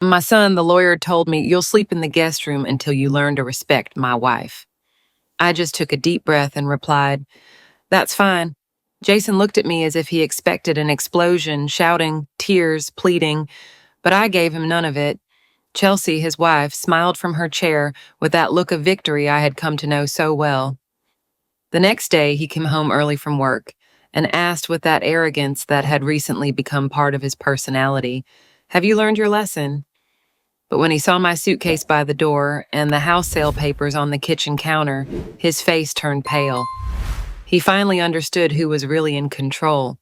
My son, the lawyer, told me you'll sleep in the guest room until you learn to respect my wife. I just took a deep breath and replied, "That's fine." Jason looked at me as if he expected an explosion, shouting, tears, pleading, but I gave him none of it. Chelsea, his wife, smiled from her chair with that look of victory I had come to know so well. The next day, he came home early from work and asked with that arrogance that had recently become part of his personality, "Have you learned your lesson?" But when he saw my suitcase by the door and the house sale papers on the kitchen counter, his face turned pale. He finally understood who was really in control.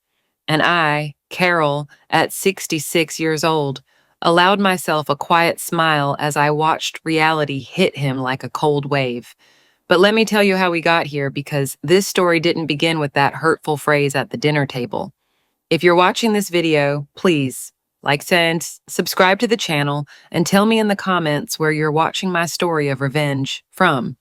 And I, Carol, at 66 years old, allowed myself a quiet smile as I watched reality hit him like a cold wave. But let me tell you how we got here, because this story didn't begin with that hurtful phrase at the dinner table. If you're watching this video, please like and subscribe to the channel and tell me in the comments where you're watching my story of revenge from.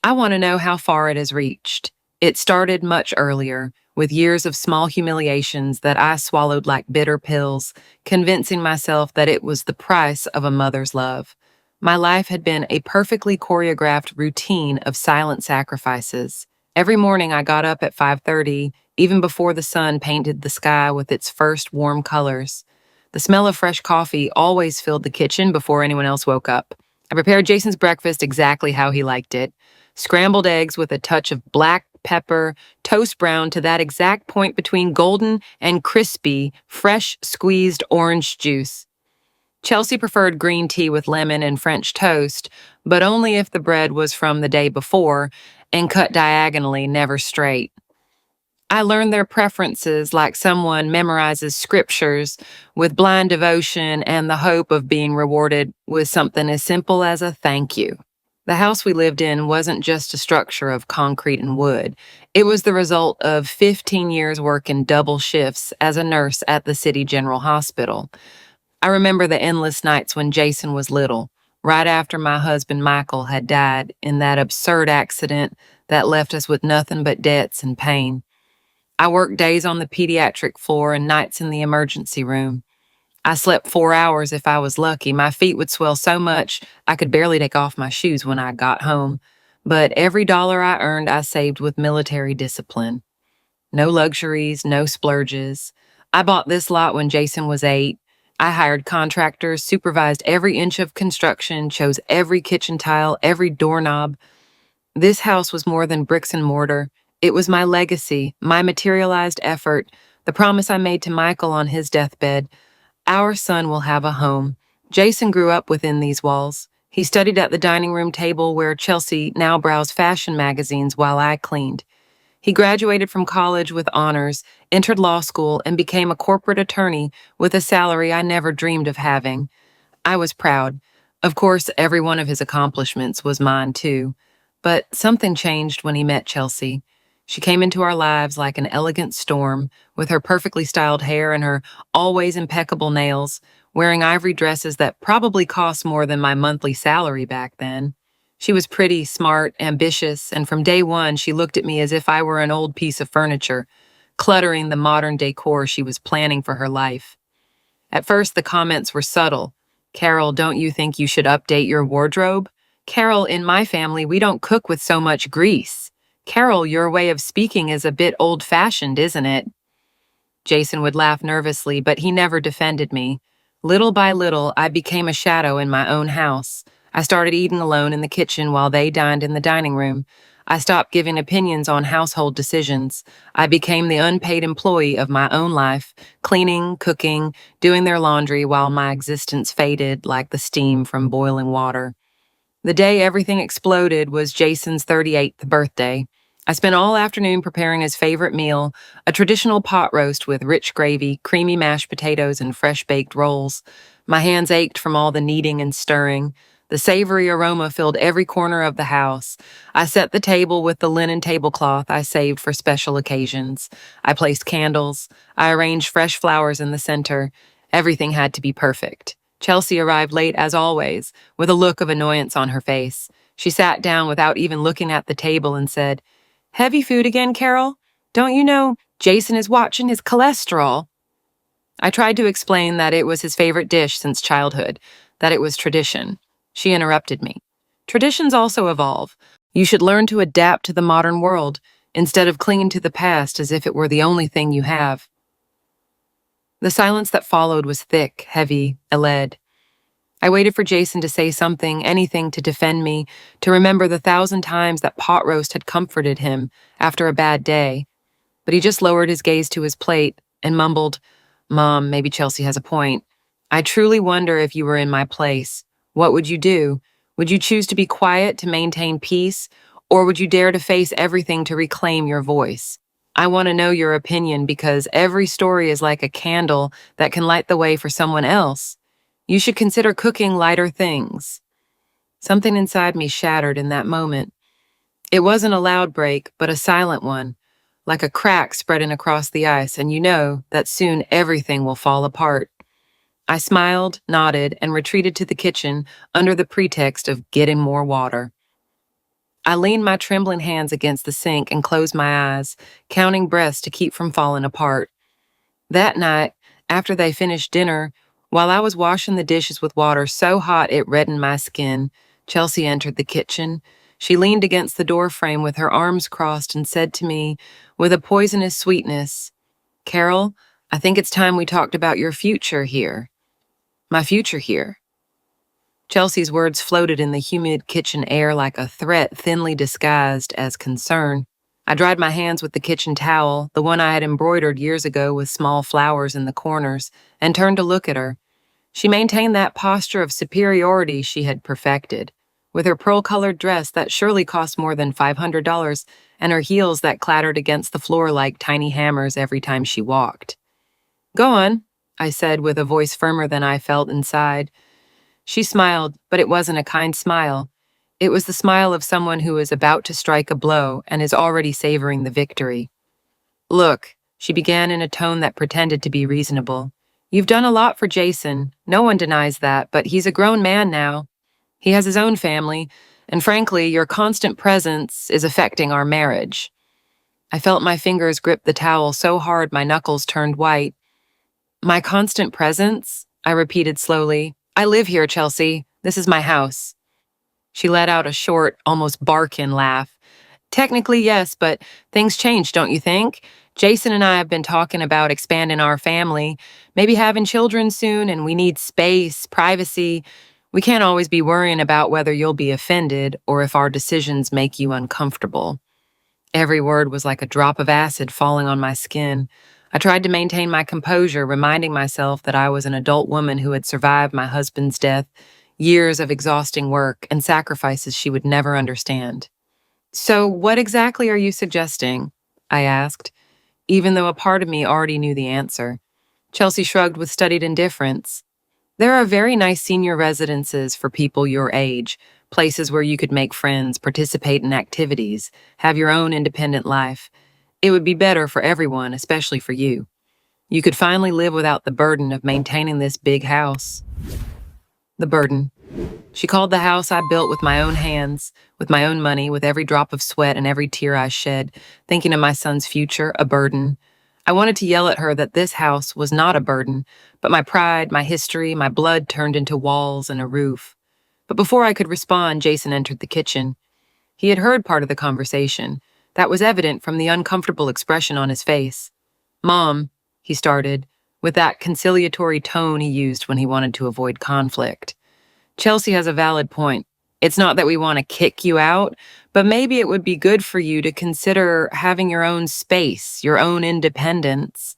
I want to know how far it has reached. It started much earlier, with years of small humiliations that I swallowed like bitter pills, convincing myself that it was the price of a mother's love. My life had been a perfectly choreographed routine of silent sacrifices. Every morning I got up at 5:30, even before the sun painted the sky with its first warm colors. The smell of fresh coffee always filled the kitchen before anyone else woke up. I prepared Jason's breakfast exactly how he liked it. Scrambled eggs with a touch of black pepper, toast brown to that exact point between golden and crispy, fresh squeezed orange juice. Chelsea preferred green tea with lemon and French toast, but only if the bread was from the day before and cut diagonally, never straight. I learned their preferences like someone memorizes scriptures with blind devotion and the hope of being rewarded with something as simple as a thank you. The house we lived in wasn't just a structure of concrete and wood. It was the result of 15 years working double shifts as a nurse at the City General Hospital. I remember the endless nights when Jason was little, right after my husband Michael had died in that absurd accident that left us with nothing but debts and pain. I worked days on the pediatric floor and nights in the emergency room. I slept 4 hours if I was lucky. My feet would swell so much I could barely take off my shoes when I got home. But every dollar I earned, I saved with military discipline. No luxuries, no splurges. I bought this lot when Jason was 8. I hired contractors, supervised every inch of construction, chose every kitchen tile, every doorknob. This house was more than bricks and mortar. It was my legacy, my materialized effort, the promise I made to Michael on his deathbed. Our son will have a home. Jason grew up within these walls. He studied at the dining room table where Chelsea now browsed fashion magazines while I cleaned. He graduated from college with honors, entered law school, and became a corporate attorney with a salary I never dreamed of having. I was proud. Of course, every one of his accomplishments was mine too. But something changed when he met Chelsea. She came into our lives like an elegant storm, with her perfectly styled hair and her always impeccable nails, wearing ivory dresses that probably cost more than my monthly salary back then. She was pretty, smart, ambitious, and from day one she looked at me as if I were an old piece of furniture, cluttering the modern decor she was planning for her life. At first the comments were subtle. "Carol, don't you think you should update your wardrobe? Carol, in my family, we don't cook with so much grease. Carol, your way of speaking is a bit old-fashioned, isn't it?" Jason would laugh nervously, but he never defended me. Little by little, I became a shadow in my own house. I started eating alone in the kitchen while they dined in the dining room. I stopped giving opinions on household decisions. I became the unpaid employee of my own life, cleaning, cooking, doing their laundry while my existence faded like the steam from boiling water. The day everything exploded was Jason's 38th birthday. I spent all afternoon preparing his favorite meal, a traditional pot roast with rich gravy, creamy mashed potatoes, and fresh-baked rolls. My hands ached from all the kneading and stirring. The savory aroma filled every corner of the house. I set the table with the linen tablecloth I saved for special occasions. I placed candles. I arranged fresh flowers in the center. Everything had to be perfect. Chelsea arrived late as always, with a look of annoyance on her face. She sat down without even looking at the table and said, "Heavy food again, Carol? Don't you know Jason is watching his cholesterol?" I tried to explain that it was his favorite dish since childhood, that it was tradition. She interrupted me. Traditions also evolve. You should learn to adapt to the modern world instead of clinging to the past as if it were the only thing you have. The silence that followed was thick, heavy, lead. I waited for Jason to say something, anything to defend me, to remember the 1,000 times that pot roast had comforted him after a bad day. But he just lowered his gaze to his plate and mumbled, "Mom, maybe Chelsea has a point. I truly wonder if you were in my place. What would you do? Would you choose to be quiet to maintain peace, or would you dare to face everything to reclaim your voice? I want to know your opinion because every story is like a candle that can light the way for someone else. You should consider cooking lighter things." Something inside me shattered in that moment. It wasn't a loud break, but a silent one, like a crack spreading across the ice, and you know that soon everything will fall apart. I smiled, nodded, and retreated to the kitchen under the pretext of getting more water. I leaned my trembling hands against the sink and closed my eyes, counting breaths to keep from falling apart. That night, after they finished dinner, while I was washing the dishes with water so hot it reddened my skin, Chelsea entered the kitchen. She leaned against the door frame with her arms crossed and said to me, with a poisonous sweetness, "Carol, I think it's time we talked about your future here." My future here. Chelsea's words floated in the humid kitchen air like a threat thinly disguised as concern. I dried my hands with the kitchen towel, the one I had embroidered years ago with small flowers in the corners, and turned to look at her. She maintained that posture of superiority she had perfected, with her pearl-colored dress that surely cost more than $500 and her heels that clattered against the floor like tiny hammers every time she walked. "Go on," I said with a voice firmer than I felt inside. She smiled, but it wasn't a kind smile. It was the smile of someone who is about to strike a blow and is already savoring the victory. "Look," she began in a tone that pretended to be reasonable. "You've done a lot for Jason. No one denies that, but he's a grown man now. He has his own family, and frankly, your constant presence is affecting our marriage." I felt my fingers grip the towel so hard my knuckles turned white. "My constant presence?" I repeated slowly. "I live here, Chelsea. This is my house." She let out a short, almost barking laugh. "Technically, yes, but things change, don't you think? Jason and I have been talking about expanding our family, maybe having children soon, and we need space, privacy. We can't always be worrying about whether you'll be offended or if our decisions make you uncomfortable." Every word was like a drop of acid falling on my skin. I tried to maintain my composure, reminding myself that I was an adult woman who had survived my husband's death, years of exhausting work, and sacrifices she would never understand. "So what exactly are you suggesting?" I asked, even though a part of me already knew the answer. Chelsea shrugged with studied indifference. "There are very nice senior residences for people your age, places where you could make friends, participate in activities, have your own independent life. It would be better for everyone, especially for you. You could finally live without the burden of maintaining this big house." The burden. She called the house I built with my own hands, with my own money, with every drop of sweat and every tear I shed, thinking of my son's future, a burden. I wanted to yell at her that this house was not a burden, but my pride, my history, my blood turned into walls and a roof. But before I could respond, Jason entered the kitchen. He had heard part of the conversation. That was evident from the uncomfortable expression on his face. "Mom," he started, with that conciliatory tone he used when he wanted to avoid conflict. "Chelsea has a valid point. It's not that we want to kick you out, but maybe it would be good for you to consider having your own space, your own independence.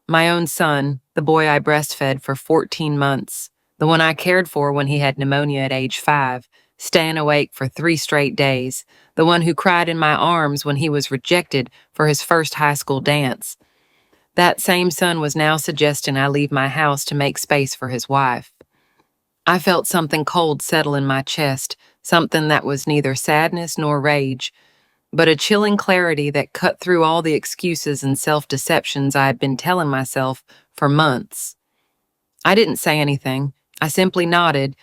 My own son, the boy I breastfed for 14 months, the one I cared for when he had pneumonia at age 5, staying awake for 3 straight days, the one who cried in my arms when he was rejected for his first high school dance. That same son was now suggesting I leave my house to make space for his wife." I felt something cold settle in my chest, something that was neither sadness nor rage, but a chilling clarity that cut through all the excuses and self-deceptions I had been telling myself for months. I didn't say anything. I simply nodded,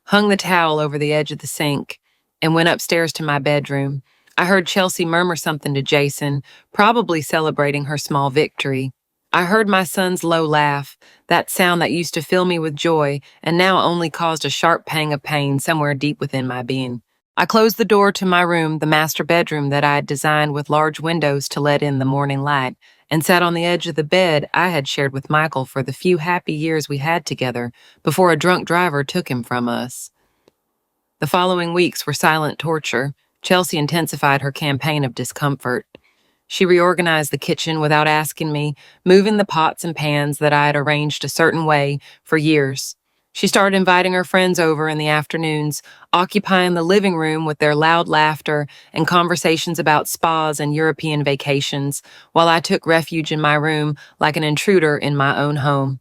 hung the towel over the edge of the sink, and went upstairs to my bedroom. I heard Chelsea murmur something to Jason, probably celebrating her small victory. I heard my son's low laugh, that sound that used to fill me with joy and now only caused a sharp pang of pain somewhere deep within my being. I closed the door to my room, the master bedroom that I had designed with large windows to let in the morning light, and sat on the edge of the bed I had shared with Michael for the few happy years we had together before a drunk driver took him from us. The following weeks were silent torture. Chelsea intensified her campaign of discomfort. She reorganized the kitchen without asking me, moving the pots and pans that I had arranged a certain way for years. She started inviting her friends over in the afternoons, occupying the living room with their loud laughter and conversations about spas and European vacations, while I took refuge in my room like an intruder in my own home.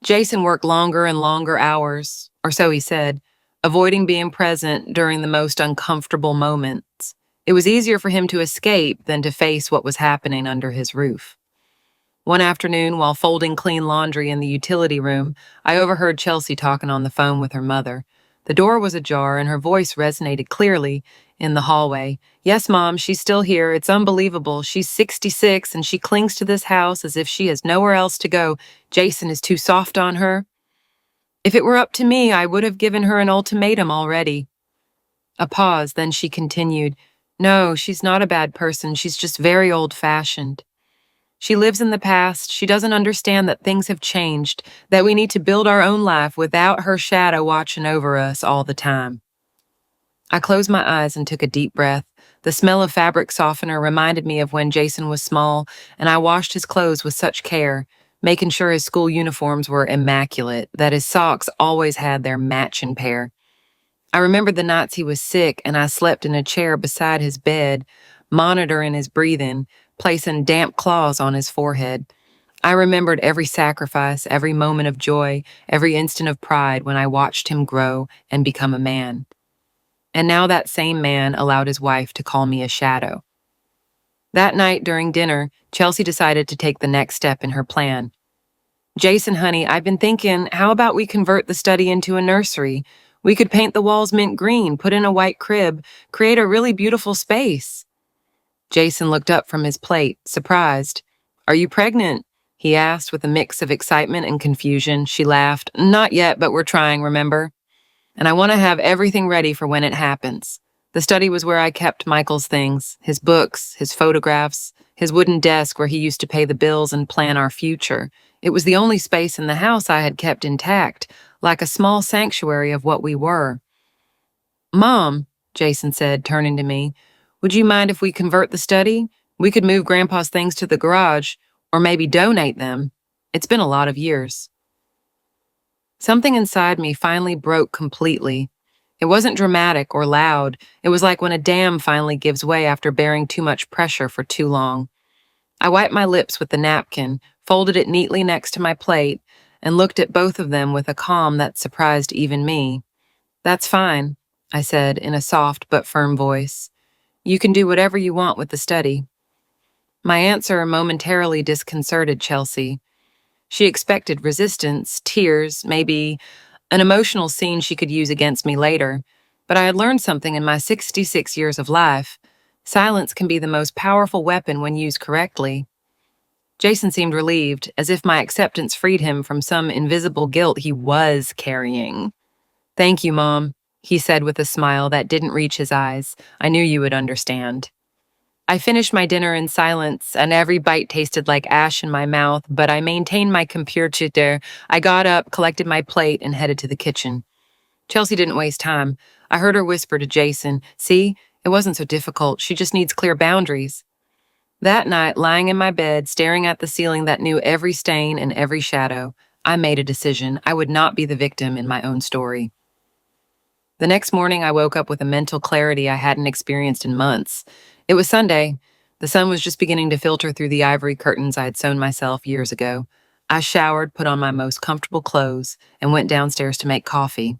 Jason worked longer and longer hours, or so he said, avoiding being present during the most uncomfortable moments. It was easier for him to escape than to face what was happening under his roof. One afternoon, while folding clean laundry in the utility room, I overheard Chelsea talking on the phone with her mother. The door was ajar and her voice resonated clearly in the hallway. "Yes, Mom, she's still here. It's unbelievable. She's 66 and she clings to this house as if she has nowhere else to go. Jason is too soft on her. If it were up to me, I would have given her an ultimatum already." A pause, then she continued, "No, she's not a bad person. She's just very old-fashioned. She lives in the past. She doesn't understand that things have changed, that we need to build our own life without her shadow watching over us all the time." I closed my eyes and took a deep breath. The smell of fabric softener reminded me of when Jason was small, and I washed his clothes with such care, making sure his school uniforms were immaculate, that his socks always had their matching pair. I remembered the nights he was sick and I slept in a chair beside his bed, monitoring his breathing, placing damp claws on his forehead. I remembered every sacrifice, every moment of joy, every instant of pride when I watched him grow and become a man. And now that same man allowed his wife to call me a shadow. That night during dinner, Chelsea decided to take the next step in her plan. "Jason, honey, I've been thinking, how about we convert the study into a nursery? We could paint the walls mint green, put in a white crib, create a really beautiful space." Jason looked up from his plate, surprised. "Are you pregnant?" he asked with a mix of excitement and confusion. She laughed. "Not yet, but we're trying, remember? And I want to have everything ready for when it happens." The study was where I kept Michael's things, his books, his photographs, his wooden desk where he used to pay the bills and plan our future. It was the only space in the house I had kept intact, like a small sanctuary of what we were. "Mom," Jason said, turning to me, "would you mind if we convert the study? We could move Grandpa's things to the garage, or maybe donate them. It's been a lot of years." Something inside me finally broke completely. It wasn't dramatic or loud. It was like when a dam finally gives way after bearing too much pressure for too long. I wiped my lips with the napkin, folded it neatly next to my plate, and looked at both of them with a calm that surprised even me. "That's fine," I said in a soft but firm voice. "You can do whatever you want with the study." My answer momentarily disconcerted Chelsea. She expected resistance, tears, maybe an emotional scene she could use against me later. But I had learned something in my 66 years of life. Silence can be the most powerful weapon when used correctly. Jason seemed relieved, as if my acceptance freed him from some invisible guilt he was carrying. "Thank you, Mom," he said with a smile that didn't reach his eyes. "I knew you would understand." I finished my dinner in silence, and every bite tasted like ash in my mouth, but I maintained my composure. I got up, collected my plate, and headed to the kitchen. Chelsea didn't waste time. I heard her whisper to Jason, "See, it wasn't so difficult. She just needs clear boundaries." That night, lying in my bed, staring at the ceiling that knew every stain and every shadow, I made a decision. I would not be the victim in my own story. The next morning, I woke up with a mental clarity I hadn't experienced in months. It was Sunday. The sun was just beginning to filter through the ivory curtains I had sewn myself years ago. I showered, put on my most comfortable clothes, and went downstairs to make coffee.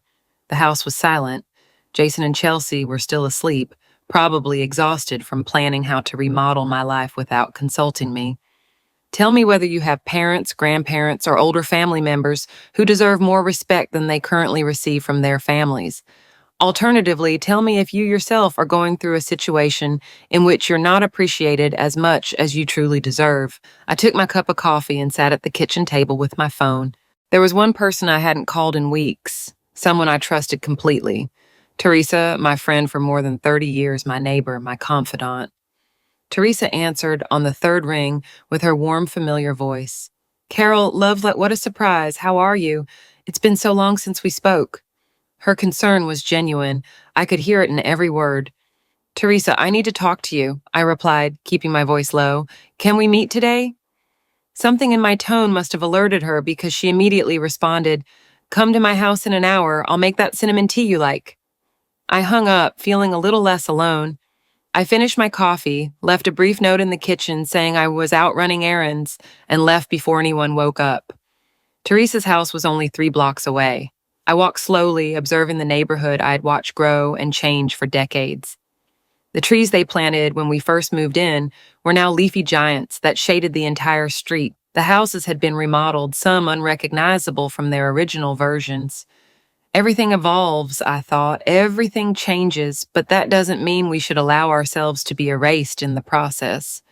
The house was silent. Jason and Chelsea were still asleep, probably exhausted from planning how to remodel my life without consulting me. Tell me whether you have parents, grandparents, or older family members who deserve more respect than they currently receive from their families. Alternatively, tell me if you yourself are going through a situation in which you're not appreciated as much as you truly deserve. I took my cup of coffee and sat at the kitchen table with my phone. There was one person I hadn't called in weeks, someone I trusted completely. Teresa, my friend for more than 30 years, my neighbor, my confidant. Teresa answered on the third ring with her warm, familiar voice. Carol, lovelet, what a surprise. How are you? It's been so long since we spoke. Her concern was genuine. I could hear it in every word. Teresa, I need to talk to you, I replied, keeping my voice low. Can we meet today? Something in my tone must have alerted her because she immediately responded, Come to my house in an hour. I'll make that cinnamon tea you like. I hung up, feeling a little less alone. I finished my coffee, left a brief note in the kitchen saying I was out running errands, and left before anyone woke up. Teresa's house was only 3 blocks away. I walked slowly, observing the neighborhood I had watched grow and change for decades. The trees they planted when we first moved in were now leafy giants that shaded the entire street. The houses had been remodeled, some unrecognizable from their original versions. Everything evolves, I thought. Everything changes, but that doesn't mean we should allow ourselves to be erased in the process.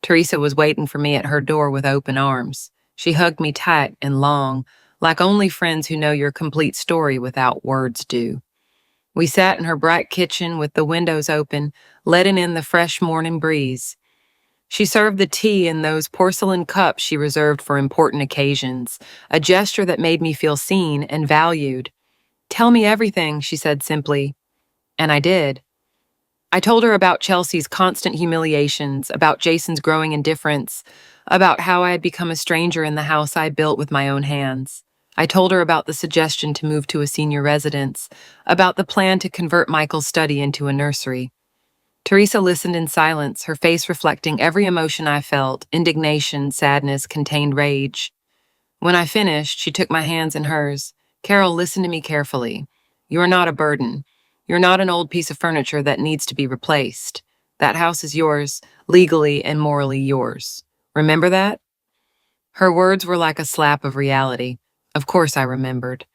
Teresa was waiting for me at her door with open arms. She hugged me tight and long, like only friends who know your complete story without words do. We sat in her bright kitchen with the windows open, letting in the fresh morning breeze. She served the tea in those porcelain cups she reserved for important occasions, a gesture that made me feel seen and valued. Tell me everything, she said simply. And I did. I told her about Chelsea's constant humiliations, about Jason's growing indifference, about how I had become a stranger in the house I built with my own hands. I told her about the suggestion to move to a senior residence, about the plan to convert Michael's study into a nursery. Teresa listened in silence, her face reflecting every emotion I felt: indignation, sadness, contained rage. When I finished, she took my hands in hers. Carol, listen to me carefully. You are not a burden. You're not an old piece of furniture that needs to be replaced. That house is yours, legally and morally yours. Remember that? Her words were like a slap of reality. Of course I remembered.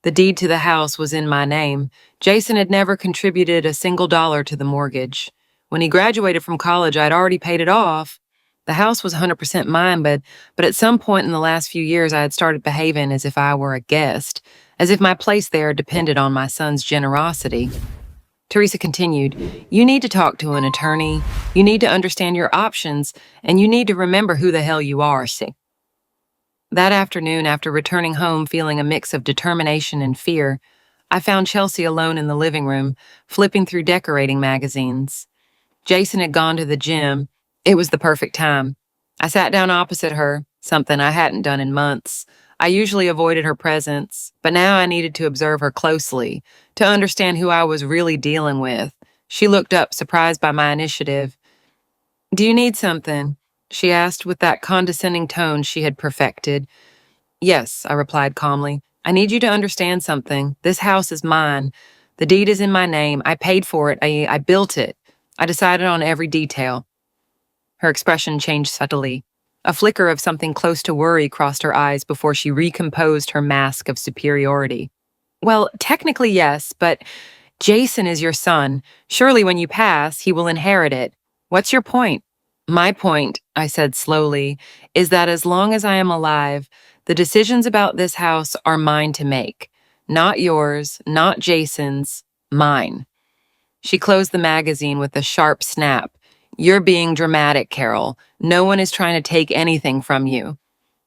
The deed to the house was in my name. Jason had never contributed a single dollar to the mortgage. When he graduated from college, I'd already paid it off. The house was 100% mine, but at some point in the last few years, I had started behaving as if I were a guest, as if my place there depended on my son's generosity. Teresa continued, You need to talk to an attorney, you need to understand your options, and you need to remember who the hell you are. That afternoon, after returning home feeling a mix of determination and fear, I found Chelsea alone in the living room, flipping through decorating magazines. Jason had gone to the gym. It was the perfect time. I sat down opposite her, something I hadn't done in months. I usually avoided her presence, but now I needed to observe her closely, to understand who I was really dealing with. She looked up, surprised by my initiative. Do you need something? She asked with that condescending tone she had perfected. Yes, I replied calmly. I need you to understand something. This house is mine. The deed is in my name. I paid for it. I built it. I decided on every detail. Her expression changed subtly. A flicker of something close to worry crossed her eyes before she recomposed her mask of superiority. Well, technically yes, but Jason is your son. Surely when you pass, he will inherit it. What's your point? My point, I said slowly, is that as long as I am alive, the decisions about this house are mine to make. Not yours, not Jason's, mine. She closed the magazine with a sharp snap. You're being dramatic, Carol. No one is trying to take anything from you.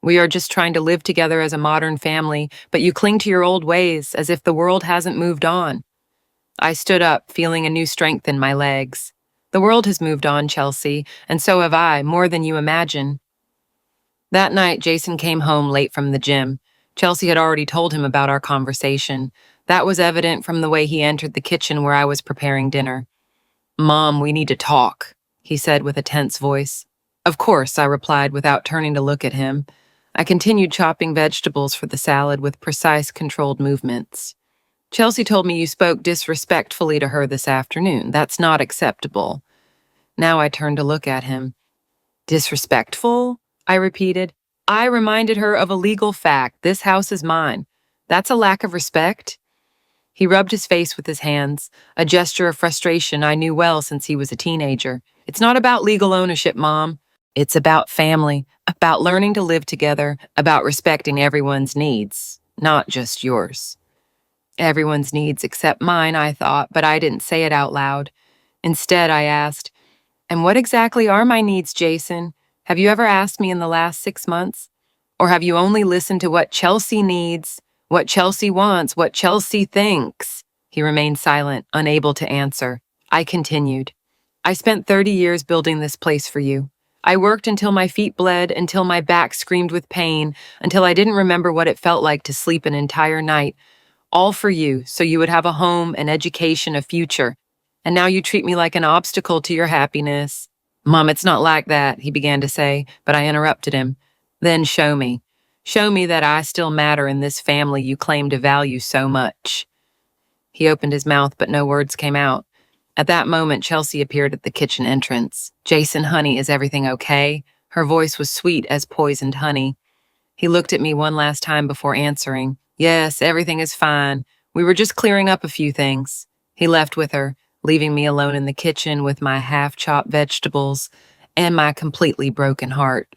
We are just trying to live together as a modern family, but you cling to your old ways as if the world hasn't moved on. I stood up, feeling a new strength in my legs. The world has moved on, Chelsea, and so have I, more than you imagine. That night, Jason came home late from the gym. Chelsea had already told him about our conversation. That was evident from the way he entered the kitchen where I was preparing dinner. Mom, we need to talk, he said with a tense voice. Of course, I replied without turning to look at him. I continued chopping vegetables for the salad with precise, controlled movements. Chelsea told me you spoke disrespectfully to her this afternoon. That's not acceptable. Now I turned to look at him. Disrespectful? I repeated. I reminded her of a legal fact. This house is mine. That's a lack of respect. He rubbed his face with his hands, a gesture of frustration I knew well since he was a teenager. It's not about legal ownership, Mom. It's about family, about learning to live together, about respecting everyone's needs, not just yours. Everyone's needs except mine, I thought, but I didn't say it out loud. Instead, I asked, "And what exactly are my needs, Jason? Have you ever asked me in the last 6 months? Or have you only listened to what Chelsea needs, what Chelsea wants, what Chelsea thinks?" He remained silent, unable to answer. I continued. "I spent 30 years building this place for you. I worked until my feet bled, until my back screamed with pain, until I didn't remember what it felt like to sleep an entire night. All for you, so you would have a home, an education, a future. And now you treat me like an obstacle to your happiness." "Mom, it's not like that," he began to say, but I interrupted him. "Then show me. Show me that I still matter in this family you claim to value so much." He opened his mouth, but no words came out. At that moment, Chelsea appeared at the kitchen entrance. "Jason, honey, is everything okay?" Her voice was sweet as poisoned honey. He looked at me one last time before answering. "Yes, everything is fine. We were just clearing up a few things." He left with her, leaving me alone in the kitchen with my half-chopped vegetables and my completely broken heart.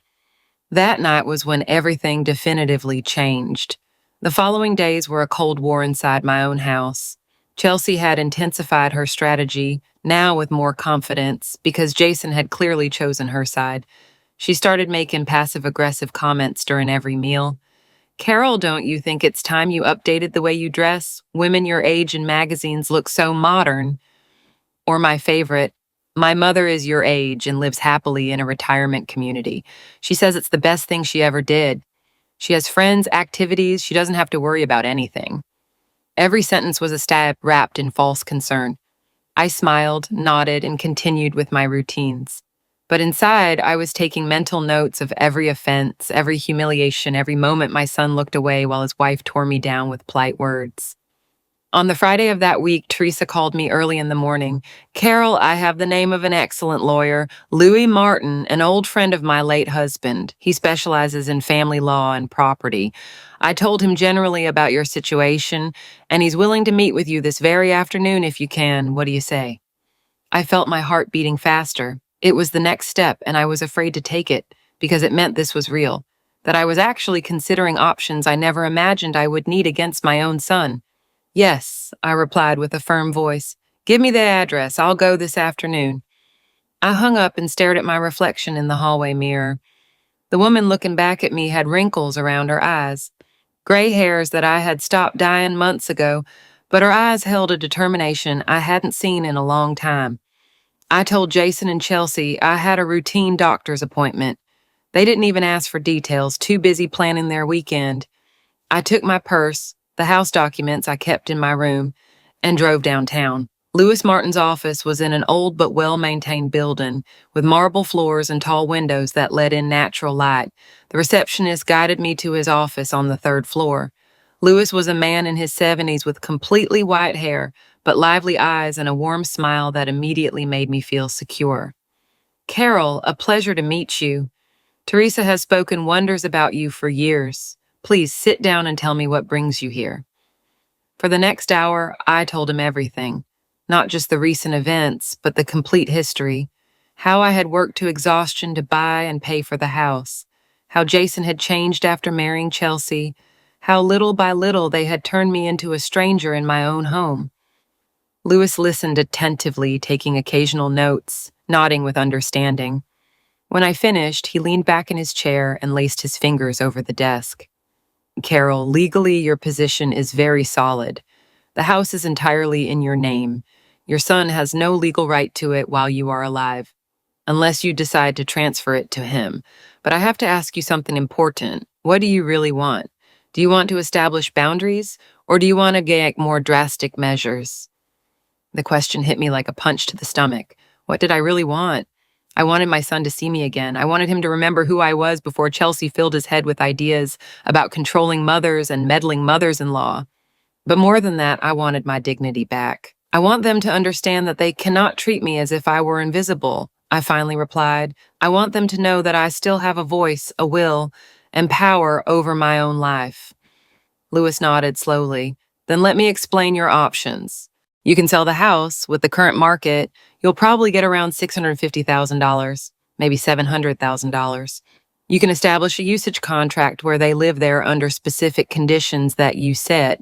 That night was when everything definitively changed. The following days were a cold war inside my own house. Chelsea had intensified her strategy, now with more confidence, because Jason had clearly chosen her side. She started making passive-aggressive comments during every meal. "Carol, don't you think it's time you updated the way you dress? Women your age in magazines look so modern." Or my favorite, "My mother is your age and lives happily in a retirement community. She says it's the best thing she ever did. She has friends, activities, she doesn't have to worry about anything." Every sentence was a stab wrapped in false concern. I smiled, nodded, and continued with my routines. But inside, I was taking mental notes of every offense, every humiliation, every moment my son looked away while his wife tore me down with polite words. On the Friday of that week, Teresa called me early in the morning. "Carol, I have the name of an excellent lawyer, Louis Martin, an old friend of my late husband. He specializes in family law and property. I told him generally about your situation, and he's willing to meet with you this very afternoon if you can. What do you say?" I felt my heart beating faster. It was the next step, and I was afraid to take it, because it meant this was real, that I was actually considering options I never imagined I would need against my own son. "Yes," I replied with a firm voice. "Give me the address. I'll go this afternoon." I hung up and stared at my reflection in the hallway mirror. The woman looking back at me had wrinkles around her eyes, gray hairs that I had stopped dyeing months ago, but her eyes held a determination I hadn't seen in a long time. I told Jason and Chelsea I had a routine doctor's appointment. They didn't even ask for details, too busy planning their weekend. I took my purse, the house documents I kept in my room, and drove downtown. Louis Martin's office was in an old but well-maintained building, with marble floors and tall windows that let in natural light. The receptionist guided me to his office on the third floor. Louis was a man in his 70s with completely white hair, but lively eyes and a warm smile that immediately made me feel secure. "Carol, a pleasure to meet you. Teresa has spoken wonders about you for years. Please sit down and tell me what brings you here." For the next hour, I told him everything. Not just the recent events, but the complete history. How I had worked to exhaustion to buy and pay for the house. How Jason had changed after marrying Chelsea. How little by little they had turned me into a stranger in my own home. Louis listened attentively, taking occasional notes, nodding with understanding. When I finished, he leaned back in his chair and laced his fingers over the desk. "Carol, legally your position is very solid. The house is entirely in your name. Your son has no legal right to it while you are alive, unless you decide to transfer it to him. But I have to ask you something important. What do you really want? Do you want to establish boundaries, or do you want to take more drastic measures?" The question hit me like a punch to the stomach. What did I really want? I wanted my son to see me again. I wanted him to remember who I was before Chelsea filled his head with ideas about controlling mothers and meddling mothers-in-law. But more than that, I wanted my dignity back. "I want them to understand that they cannot treat me as if I were invisible," I finally replied. "I want them to know that I still have a voice, a will, and power over my own life." Louis nodded slowly. Then let me explain your options. You can sell the house. With the current market, you'll probably get around $650,000, maybe $700,000. You can establish a usage contract where they live there under specific conditions that you set,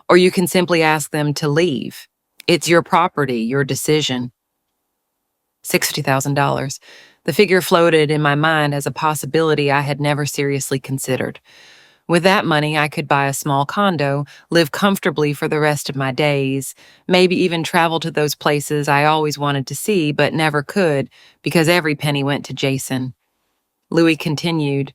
or you can simply ask them to leave. It's your property, your decision. $60,000. The figure floated in my mind as a possibility I had never seriously considered. With that money, I could buy a small condo, live comfortably for the rest of my days, maybe even travel to those places I always wanted to see but never could because every penny went to Jason. Louis continued,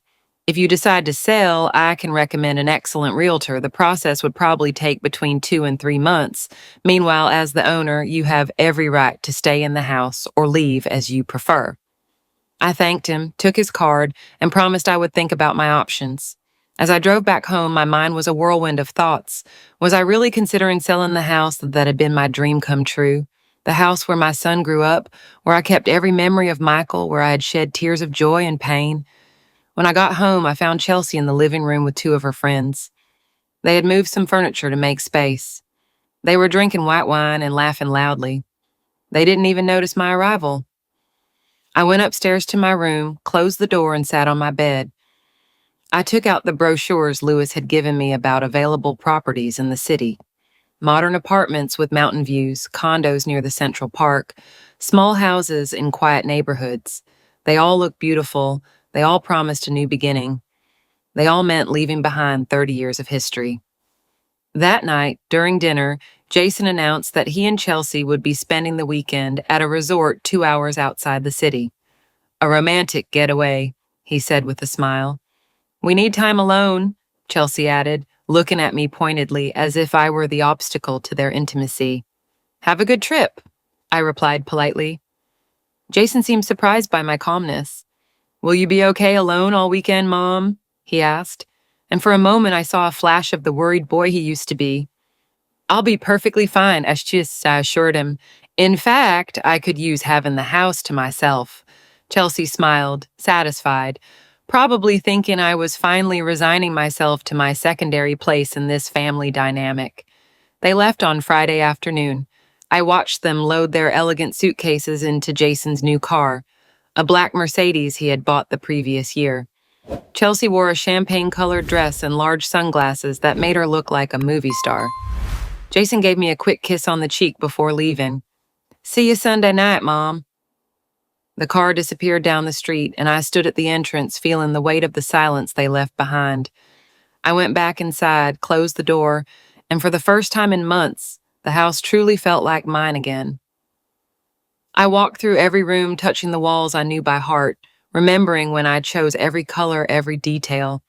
"If you decide to sell, I can recommend an excellent realtor. The process would probably take between 2 and 3 months. Meanwhile, as the owner, you have every right to stay in the house or leave as you prefer." I thanked him, took his card, and promised I would think about my options. As I drove back home, my mind was a whirlwind of thoughts. Was I really considering selling the house that had been my dream come true? The house where my son grew up, where I kept every memory of Michael, where I had shed tears of joy and pain. When I got home, I found Chelsea in the living room with 2 of her friends. They had moved some furniture to make space. They were drinking white wine and laughing loudly. They didn't even notice my arrival. I went upstairs to my room, closed the door, and sat on my bed. I took out the brochures Louis had given me about available properties in the city. Modern apartments with mountain views, condos near the Central Park, small houses in quiet neighborhoods. They all looked beautiful. They all promised a new beginning. They all meant leaving behind 30 years of history. That night, during dinner, Jason announced that he and Chelsea would be spending the weekend at a resort 2 hours outside the city. "A romantic getaway," he said with a smile. "We need time alone," Chelsea added, looking at me pointedly as if I were the obstacle to their intimacy. "Have a good trip," I replied politely. Jason seemed surprised by my calmness. "Will you be okay alone all weekend, Mom?" he asked, and for a moment I saw a flash of the worried boy he used to be. "I'll be perfectly fine," I assured him. "In fact, I could use having the house to myself." Chelsea smiled, satisfied, probably thinking I was finally resigning myself to my secondary place in this family dynamic. They left on Friday afternoon. I watched them load their elegant suitcases into Jason's new car, a black Mercedes he had bought the previous year. Chelsea wore a champagne-colored dress and large sunglasses that made her look like a movie star. Jason gave me a quick kiss on the cheek before leaving. "See you Sunday night, Mom." The car disappeared down the street, and I stood at the entrance feeling the weight of the silence they left behind. I went back inside, closed the door, and for the first time in months, the house truly felt like mine again. I walked through every room, touching the walls I knew by heart, remembering when I chose every color, every detail.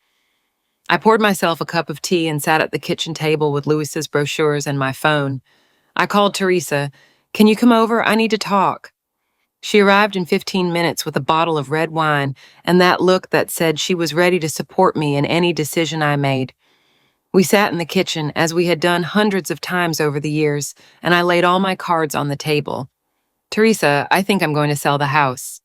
I poured myself a cup of tea and sat at the kitchen table with Louis's brochures and my phone. I called Teresa. "Can you come over? I need to talk." She arrived in 15 minutes with a bottle of red wine and that look that said she was ready to support me in any decision I made. We sat in the kitchen, as we had done hundreds of times over the years, and I laid all my cards on the table. "Teresa, I think I'm going to sell the house."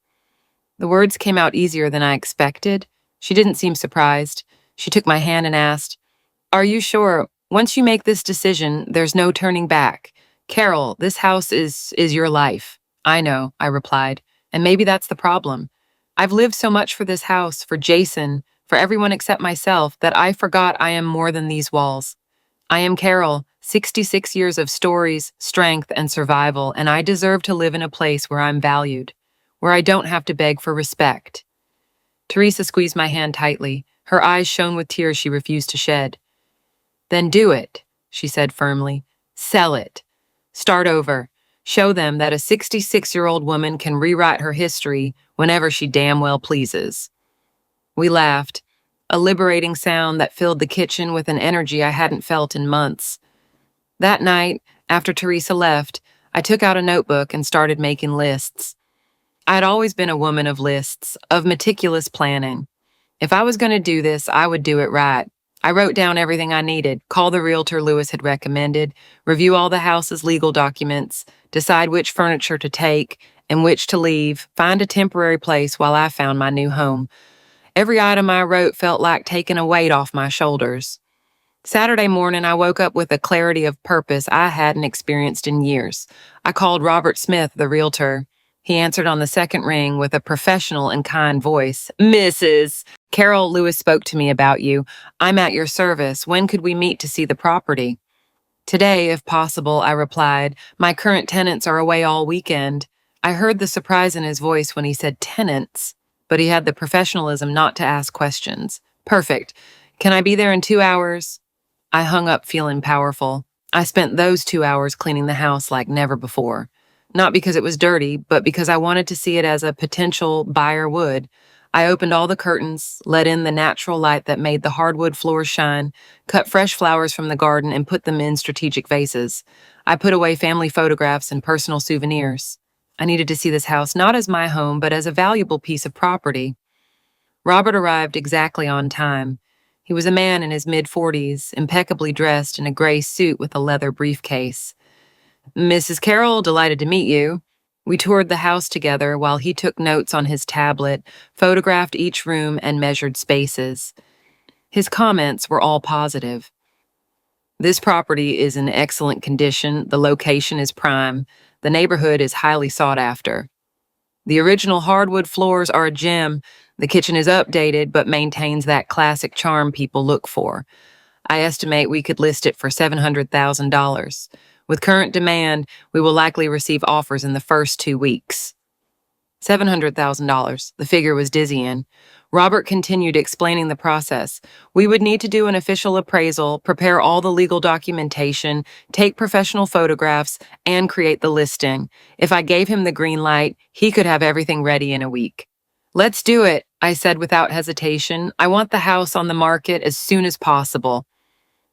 The words came out easier than I expected. She didn't seem surprised. She took my hand and asked, "Are you sure? Once you make this decision, there's no turning back. Carol, this house is your life." "I know," I replied, "and maybe that's the problem. I've lived so much for this house, for Jason, for everyone except myself, that I forgot I am more than these walls. I am Carol, 66 years of stories, strength, and survival, and I deserve to live in a place where I'm valued, where I don't have to beg for respect." Teresa squeezed my hand tightly. Her eyes shone with tears she refused to shed. "Then do it," she said firmly. "Sell it. Start over. Show them that a 66-year-old woman can rewrite her history whenever she damn well pleases." We laughed, a liberating sound that filled the kitchen with an energy I hadn't felt in months. That night, after Teresa left, I took out a notebook and started making lists. I'd always been a woman of lists, of meticulous planning. If I was going to do this, I would do it right. I wrote down everything I needed, call the realtor Louis had recommended, review all the house's legal documents, decide which furniture to take and which to leave, find a temporary place while I found my new home. Every item I wrote felt like taking a weight off my shoulders. Saturday morning, I woke up with a clarity of purpose I hadn't experienced in years. I called Robert Smith, the realtor. He answered on the second ring with a professional and kind voice. Mrs. Carol Lewis spoke to me about you. I'm at your service. When could we meet to see the property? Today, if possible, I replied. My current tenants are away all weekend. I heard the surprise in his voice when he said tenants, but he had the professionalism not to ask questions. Perfect. Can I be there in 2 hours? I hung up feeling powerful. I spent those 2 hours cleaning the house like never before. Not because it was dirty, but because I wanted to see it as a potential buyer would. I opened all the curtains, let in the natural light that made the hardwood floors shine, cut fresh flowers from the garden, and put them in strategic vases. I put away family photographs and personal souvenirs. I needed to see this house not as my home, but as a valuable piece of property. Robert arrived exactly on time. He was a man in his mid-40s, impeccably dressed in a gray suit with a leather briefcase. Mrs. Carroll, delighted to meet you. We toured the house together while he took notes on his tablet, photographed each room, and measured spaces. His comments were all positive. This property is in excellent condition, the location is prime, the neighborhood is highly sought after. The original hardwood floors are a gem. The kitchen is updated but maintains that classic charm people look for. I estimate we could list it for $700,000. With current demand, we will likely receive offers in the first 2 weeks. $700,000. The figure was dizzying. Robert continued explaining the process. We would need to do an official appraisal, prepare all the legal documentation, take professional photographs, and create the listing. If I gave him the green light, he could have everything ready in a week. Let's do it, I said without hesitation. I want the house on the market as soon as possible.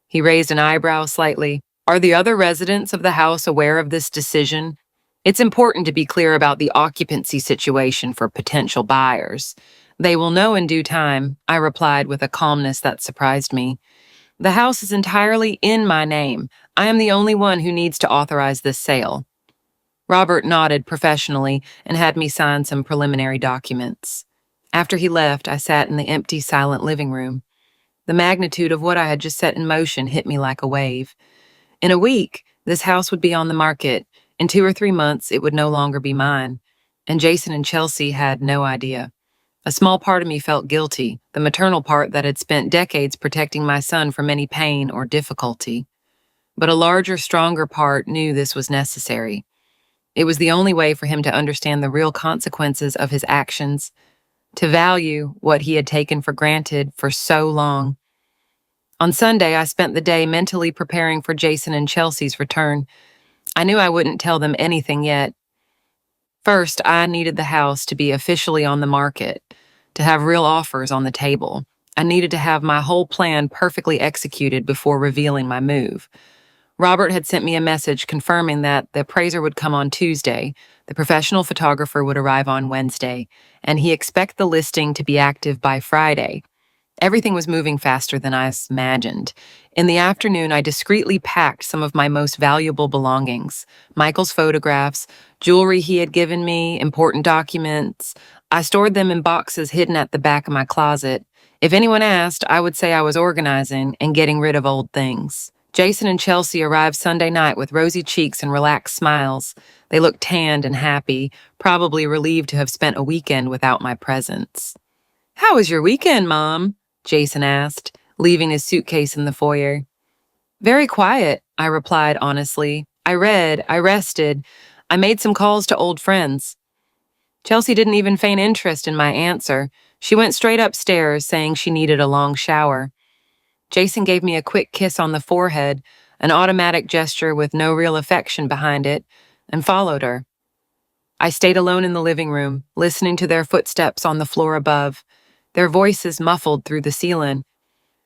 He raised an eyebrow slightly. Are the other residents of the house aware of this decision? It's important to be clear about the occupancy situation for potential buyers. They will know in due time, I replied with a calmness that surprised me. The house is entirely in my name. I am the only one who needs to authorize this sale. Robert nodded professionally and had me sign some preliminary documents. After he left, I sat in the empty, silent living room. The magnitude of what I had just set in motion hit me like a wave. In a week, this house would be on the market. In 2 or 3 months, it would no longer be mine. And Jason and Chelsea had no idea. A small part of me felt guilty, the maternal part that had spent decades protecting my son from any pain or difficulty. But a larger, stronger part knew this was necessary. It was the only way for him to understand the real consequences of his actions, to value what he had taken for granted for so long. On Sunday, I spent the day mentally preparing for Jason and Chelsea's return. I knew I wouldn't tell them anything yet. First, I needed the house to be officially on the market, to have real offers on the table. I needed to have my whole plan perfectly executed before revealing my move. Robert had sent me a message confirming that the appraiser would come on Tuesday, the professional photographer would arrive on Wednesday, and he expected the listing to be active by Friday. Everything was moving faster than I imagined. In the afternoon, I discreetly packed some of my most valuable belongings, Michael's photographs, jewelry he had given me, important documents. I stored them in boxes hidden at the back of my closet. If anyone asked, I would say I was organizing and getting rid of old things. Jason and Chelsea arrived Sunday night with rosy cheeks and relaxed smiles. They looked tanned and happy, probably relieved to have spent a weekend without my presence. "How was your weekend, Mom?" Jason asked, leaving his suitcase in the foyer. "Very quiet," I replied honestly. I read, I rested, I made some calls to old friends. Chelsea didn't even feign interest in my answer. She went straight upstairs, saying she needed a long shower. Jason gave me a quick kiss on the forehead, an automatic gesture with no real affection behind it, and followed her. I stayed alone in the living room, listening to their footsteps on the floor above, their voices muffled through the ceiling.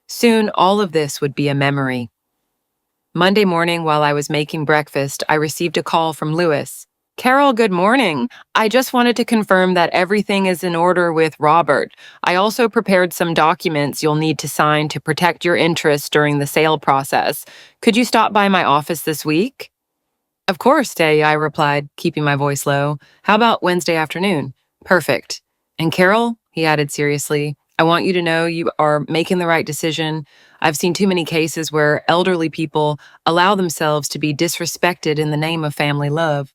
Soon, all of this would be a memory. Monday morning, while I was making breakfast, I received a call from Lewis. "Carol, good morning. I just wanted to confirm that everything is in order with Robert. I also prepared some documents you'll need to sign to protect your interests during the sale process. Could you stop by my office this week?" "Of course, Day," I replied, keeping my voice low. "How about Wednesday afternoon?" "Perfect. And Carol," he added seriously, "I want you to know you are making the right decision. I've seen too many cases where elderly people allow themselves to be disrespected in the name of family love.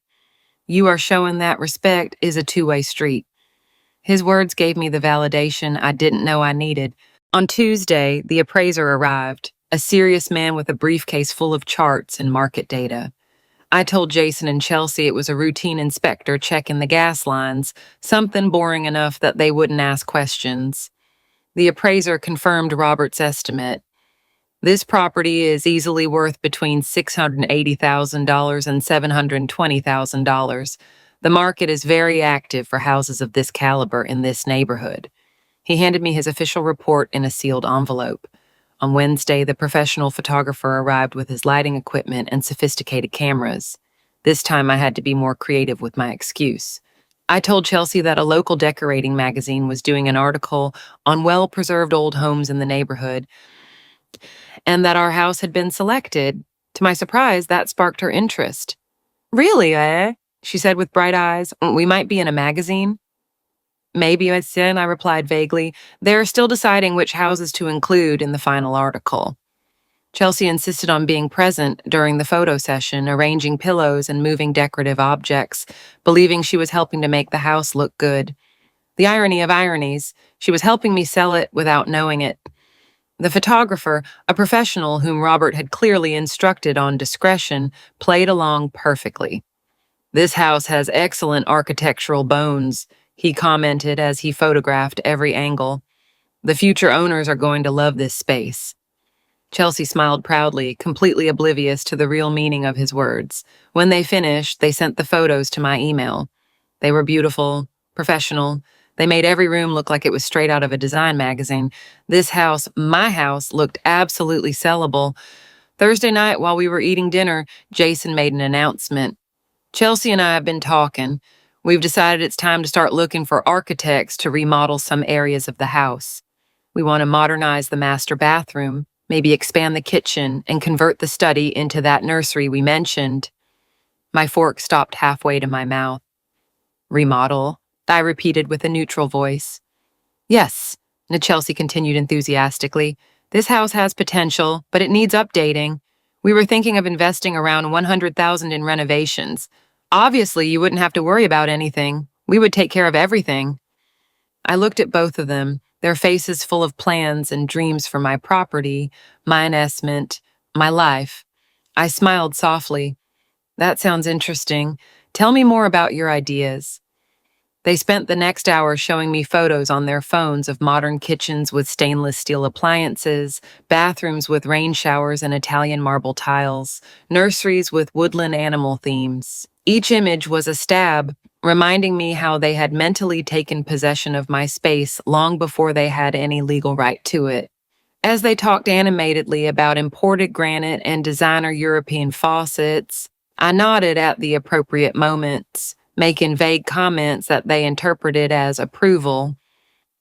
You are showing that respect is a two-way street. His words gave me the validation I didn't know I needed. On Tuesday, the appraiser arrived, a serious man with a briefcase full of charts and market data. I told Jason and Chelsea it was a routine inspector checking the gas lines, something boring enough that they wouldn't ask questions. The appraiser confirmed Robert's estimate. This property is easily worth between $680,000 and $720,000. The market is very active for houses of this caliber in this neighborhood. He handed me his official report in a sealed envelope. On Wednesday, the professional photographer arrived with his lighting equipment and sophisticated cameras. This time I had to be more creative with my excuse. I told Chelsea that a local decorating magazine was doing an article on well-preserved old homes in the neighborhood, and that our house had been selected. To my surprise, that sparked her interest. "Really, eh?" she said with bright eyes. "We might be in a magazine?" "Maybe," I replied vaguely. "They're still deciding which houses to include in the final article." Chelsea insisted on being present during the photo session, arranging pillows and moving decorative objects, believing she was helping to make the house look good. The irony of ironies, she was helping me sell it without knowing it. The photographer, a professional whom Robert had clearly instructed on discretion, played along perfectly. "This house has excellent architectural bones," he commented as he photographed every angle. "The future owners are going to love this space." Chelsea smiled proudly, completely oblivious to the real meaning of his words. When they finished, they sent the photos to my email. They were beautiful, professional. They made every room look like it was straight out of a design magazine. This house, my house, looked absolutely sellable. Thursday night, while we were eating dinner, Jason made an announcement. "Chelsea and I have been talking. We've decided it's time to start looking for architects to remodel some areas of the house. We want to modernize the master bathroom, maybe expand the kitchen, and convert the study into that nursery we mentioned." My fork stopped halfway to my mouth. "Remodel?" I repeated with a neutral voice. "Yes," Chelsea continued enthusiastically. "This house has potential, but it needs updating. We were thinking of investing around $100,000 in renovations. Obviously, you wouldn't have to worry about anything. We would take care of everything." I looked at both of them, their faces full of plans and dreams for my property, my investment, my life. I smiled softly. "That sounds interesting. Tell me more about your ideas." They spent the next hour showing me photos on their phones of modern kitchens with stainless steel appliances, bathrooms with rain showers and Italian marble tiles, nurseries with woodland animal themes. Each image was a stab, reminding me how they had mentally taken possession of my space long before they had any legal right to it. As they talked animatedly about imported granite and designer European faucets, I nodded at the appropriate moments, making vague comments that they interpreted as approval.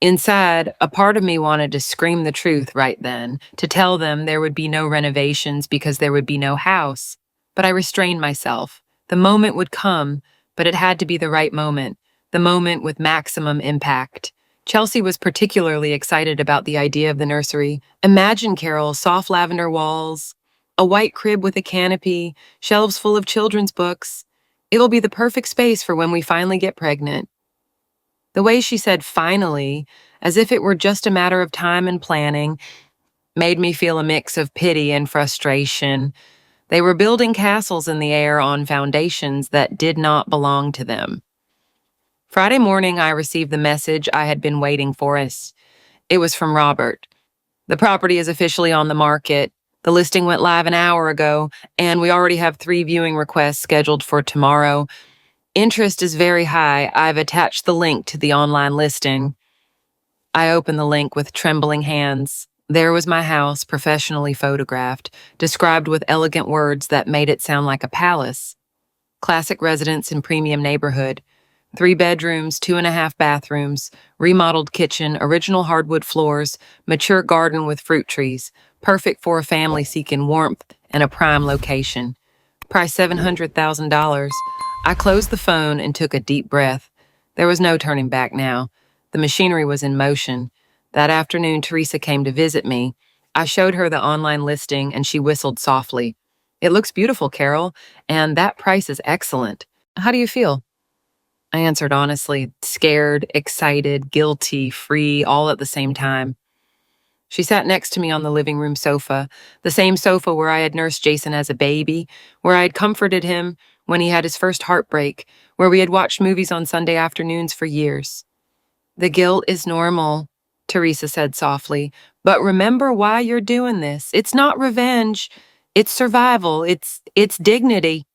Inside, a part of me wanted to scream the truth right then, to tell them there would be no renovations because there would be no house. But I restrained myself. The moment would come, but it had to be the right moment, the moment with maximum impact. Chelsea was particularly excited about the idea of the nursery. Imagine, Carol, soft lavender walls, a white crib with a canopy, shelves full of children's books. It'll be the perfect space for when we finally get pregnant. The way she said finally, as if it were just a matter of time and planning, made me feel a mix of pity and frustration. They were building castles in the air on foundations that did not belong to them. Friday morning, I received the message I had been waiting for. It was from Robert. "The property is officially on the market. The listing went live an hour ago, and we already have 3 viewing requests scheduled for tomorrow. Interest is very high. I've attached the link to the online listing." I opened the link with trembling hands. There was my house, professionally photographed, described with elegant words that made it sound like a palace. Classic residence in premium neighborhood. 3 bedrooms, 2.5 bathrooms, remodeled kitchen, original hardwood floors, mature garden with fruit trees. Perfect for a family seeking warmth and a prime location. Price $700,000. I closed the phone and took a deep breath. There was no turning back now. The machinery was in motion. That afternoon, Teresa came to visit me. I showed her the online listing and she whistled softly. It looks beautiful, Carol, and that price is excellent. How do you feel? I answered honestly, scared, excited, guilty, free, all at the same time. She sat next to me on the living room sofa, the same sofa where I had nursed Jason as a baby, where I had comforted him when he had his first heartbreak, where we had watched movies on Sunday afternoons for years. The guilt is normal, Teresa said softly, but remember why you're doing this. It's not revenge. It's survival. It's dignity.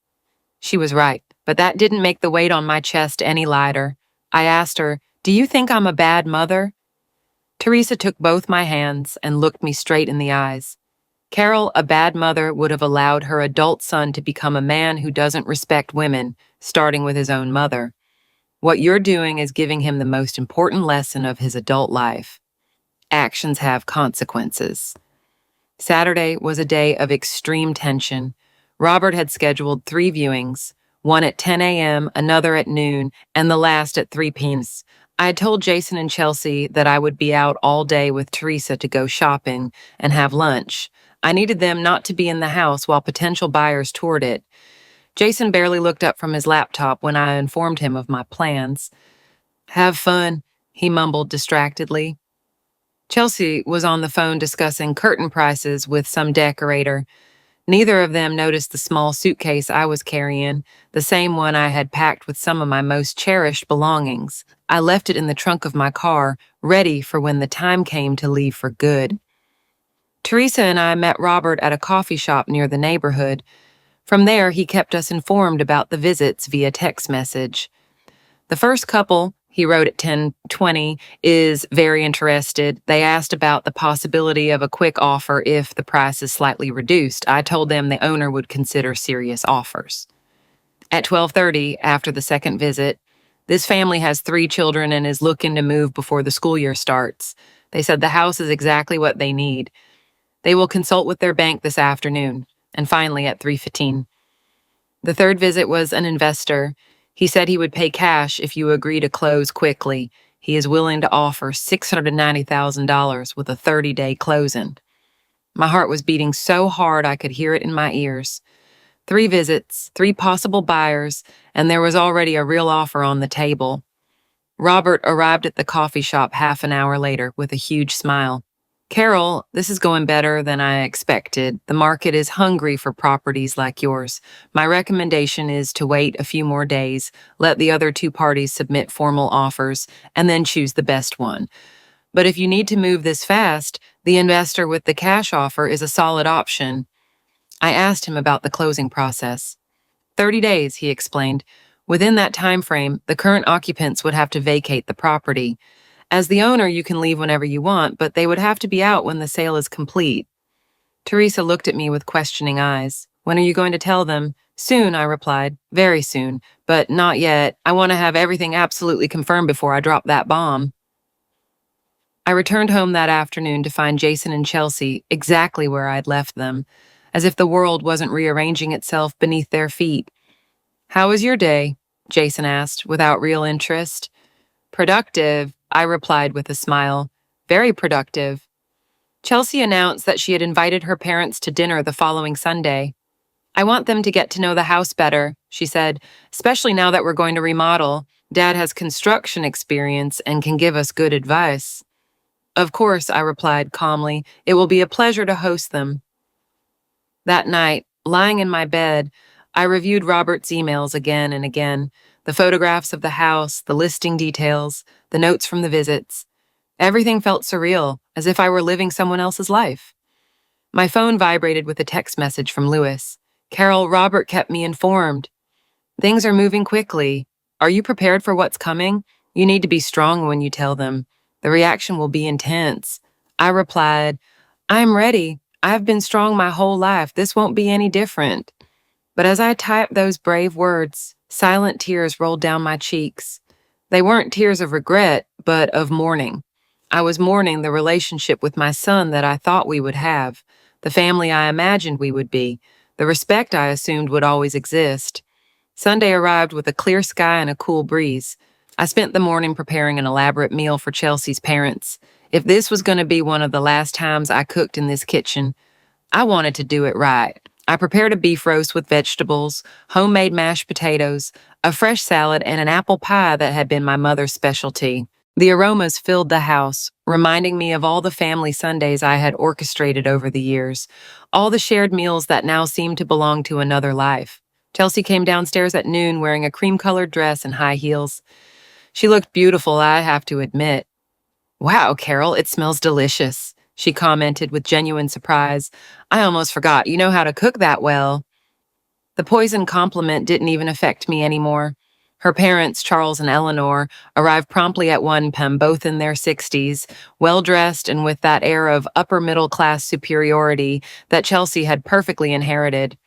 She was right, but that didn't make the weight on my chest any lighter. I asked her, "Do you think I'm a bad mother?" Teresa took both my hands and looked me straight in the eyes. Carol, a bad mother, would have allowed her adult son to become a man who doesn't respect women, starting with his own mother. What you're doing is giving him the most important lesson of his adult life. Actions have consequences. Saturday was a day of extreme tension. Robert had scheduled 3 viewings, one at 10 a.m., another at noon, and the last at 3 p.m. I had told Jason and Chelsea that I would be out all day with Teresa to go shopping and have lunch. I needed them not to be in the house while potential buyers toured it. Jason barely looked up from his laptop when I informed him of my plans. "Have fun," he mumbled distractedly. Chelsea was on the phone discussing curtain prices with some decorator. Neither of them noticed the small suitcase I was carrying, the same one I had packed with some of my most cherished belongings. I left it in the trunk of my car, ready for when the time came to leave for good. Teresa and I met Robert at a coffee shop near the neighborhood. From there, he kept us informed about the visits via text message. "The first couple," he wrote at 10:20, "is very interested. They asked about the possibility of a quick offer if the price is slightly reduced. I told them the owner would consider serious offers." At 12:30, after the second visit, "This family has 3 children and is looking to move before the school year starts. They said the house is exactly what they need. They will consult with their bank this afternoon." And finally, at 3:15. The third visit was an investor. He said he would pay cash if you agree to close quickly. He is willing to offer $690,000 with a 30-day closing. My heart was beating so hard I could hear it in my ears. 3 visits, 3 possible buyers, and there was already a real offer on the table. Robert arrived at the coffee shop half an hour later with a huge smile. "Carol, this is going better than I expected. The market is hungry for properties like yours. My recommendation is to wait a few more days, let the other 2 parties submit formal offers, and then choose the best one. But if you need to move this fast, the investor with the cash offer is a solid option." I asked him about the closing process. 30 days, he explained. Within that time frame, the current occupants would have to vacate the property. As the owner, you can leave whenever you want, but they would have to be out when the sale is complete. Teresa looked at me with questioning eyes. "When are you going to tell them?" "Soon," I replied. "Very soon, but not yet. I want to have everything absolutely confirmed before I drop that bomb." I returned home that afternoon to find Jason and Chelsea exactly where I'd left them, as if the world wasn't rearranging itself beneath their feet. "How was your day?" Jason asked, without real interest. "Productive," I replied with a smile. "Very productive." Chelsea announced that she had invited her parents to dinner the following Sunday. "I want them to get to know the house better," she said, "especially now that we're going to remodel. Dad has construction experience and can give us good advice." "Of course," I replied calmly. "It will be a pleasure to host them." That night, lying in my bed, I reviewed Robert's emails again and again. The photographs of the house, the listing details, the notes from the visits. Everything felt surreal, as if I were living someone else's life. My phone vibrated with a text message from Lewis. "Carol, Robert kept me informed. Things are moving quickly. Are you prepared for what's coming? You need to be strong when you tell them. The reaction will be intense." I replied, "I'm ready. I've been strong my whole life. This won't be any different." But as I typed those brave words, silent tears rolled down my cheeks. They weren't tears of regret, but of mourning. I was mourning the relationship with my son that I thought we would have, the family I imagined we would be, the respect I assumed would always exist. Sunday arrived with a clear sky and a cool breeze. I spent the morning preparing an elaborate meal for Chelsea's parents. If this was going to be one of the last times I cooked in this kitchen, I wanted to do it right. I prepared a beef roast with vegetables, homemade mashed potatoes, a fresh salad, and an apple pie that had been my mother's specialty. The aromas filled the house, reminding me of all the family Sundays I had orchestrated over the years, all the shared meals that now seemed to belong to another life. Chelsea came downstairs at noon wearing a cream-colored dress and high heels. She looked beautiful, I have to admit. "Wow, Carol, it smells delicious," she commented with genuine surprise. "I almost forgot you know how to cook that well." The poison compliment didn't even affect me anymore. Her parents, Charles and Eleanor, arrived promptly at 1 p.m., both in their 60s, well-dressed and with that air of upper-middle-class superiority that Chelsea had perfectly inherited.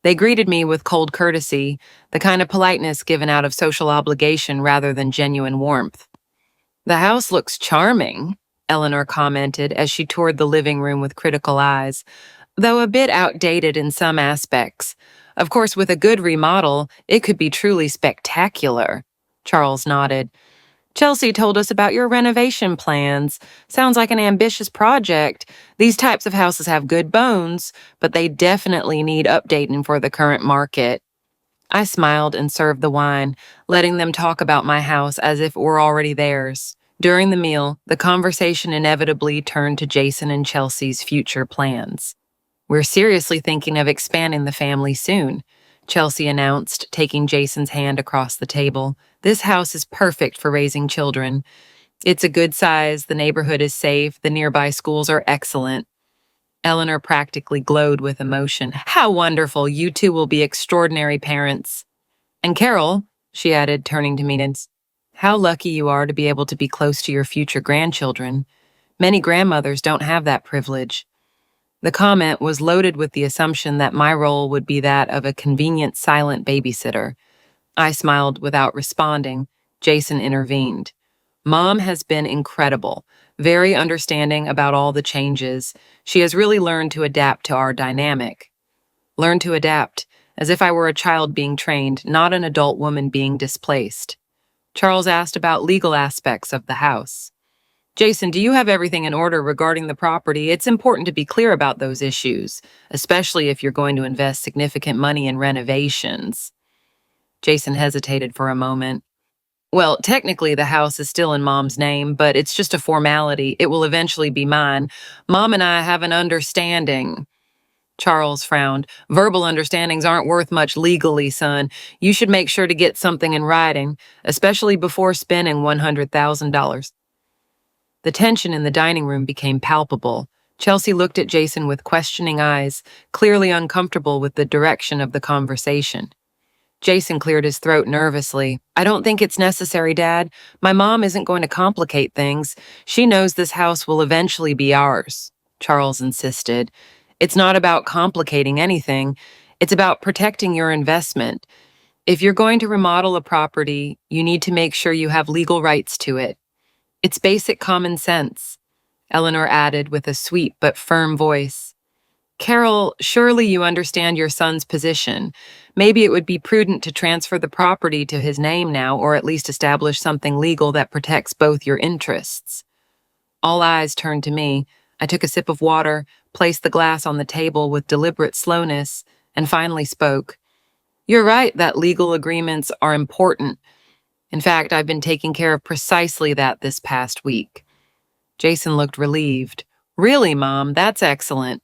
They greeted me with cold courtesy, the kind of politeness given out of social obligation rather than genuine warmth. "The house looks charming," Eleanor commented as she toured the living room with critical eyes, though a bit outdated in some aspects. "Of course, with a good remodel, it could be truly spectacular." Charles nodded. "Chelsea told us about your renovation plans. Sounds like an ambitious project. These types of houses have good bones, but they definitely need updating for the current market." I smiled and served the wine, letting them talk about my house as if it were already theirs. During the meal, the conversation inevitably turned to Jason and Chelsea's future plans. "We're seriously thinking of expanding the family soon," Chelsea announced, taking Jason's hand across the table. "This house is perfect for raising children. It's a good size, the neighborhood is safe, the nearby schools are excellent." Eleanor practically glowed with emotion. "How wonderful! You two will be extraordinary parents." "And Carol," she added, turning to me, "how lucky you are to be able to be close to your future grandchildren. Many grandmothers don't have that privilege." The comment was loaded with the assumption that my role would be that of a convenient silent babysitter. I smiled without responding. Jason intervened. "Mom has been incredible, very understanding about all the changes. She has really learned to adapt to our dynamic." Learn to adapt, as if I were a child being trained, not an adult woman being displaced. Charles asked about legal aspects of the house. "Jason, do you have everything in order regarding the property? It's important to be clear about those issues, especially if you're going to invest significant money in renovations." Jason hesitated for a moment. "Well, technically the house is still in Mom's name, but it's just a formality. It will eventually be mine. Mom and I have an understanding." Charles frowned. "Verbal understandings aren't worth much legally, son. You should make sure to get something in writing, especially before spending $100,000. The tension in the dining room became palpable. Chelsea looked at Jason with questioning eyes, clearly uncomfortable with the direction of the conversation. Jason cleared his throat nervously. "I don't think it's necessary, Dad. My mom isn't going to complicate things. She knows this house will eventually be ours," Charles insisted. "It's not about complicating anything. It's about protecting your investment. If you're going to remodel a property, you need to make sure you have legal rights to it. It's basic common sense," Eleanor added with a sweet but firm voice. "Carol, surely you understand your son's position. Maybe it would be prudent to transfer the property to his name now, or at least establish something legal that protects both your interests." All eyes turned to me. I took a sip of water, placed the glass on the table with deliberate slowness, and finally spoke. "You're right that legal agreements are important. In fact, I've been taking care of precisely that this past week." Jason looked relieved. "Really, Mom? That's excellent.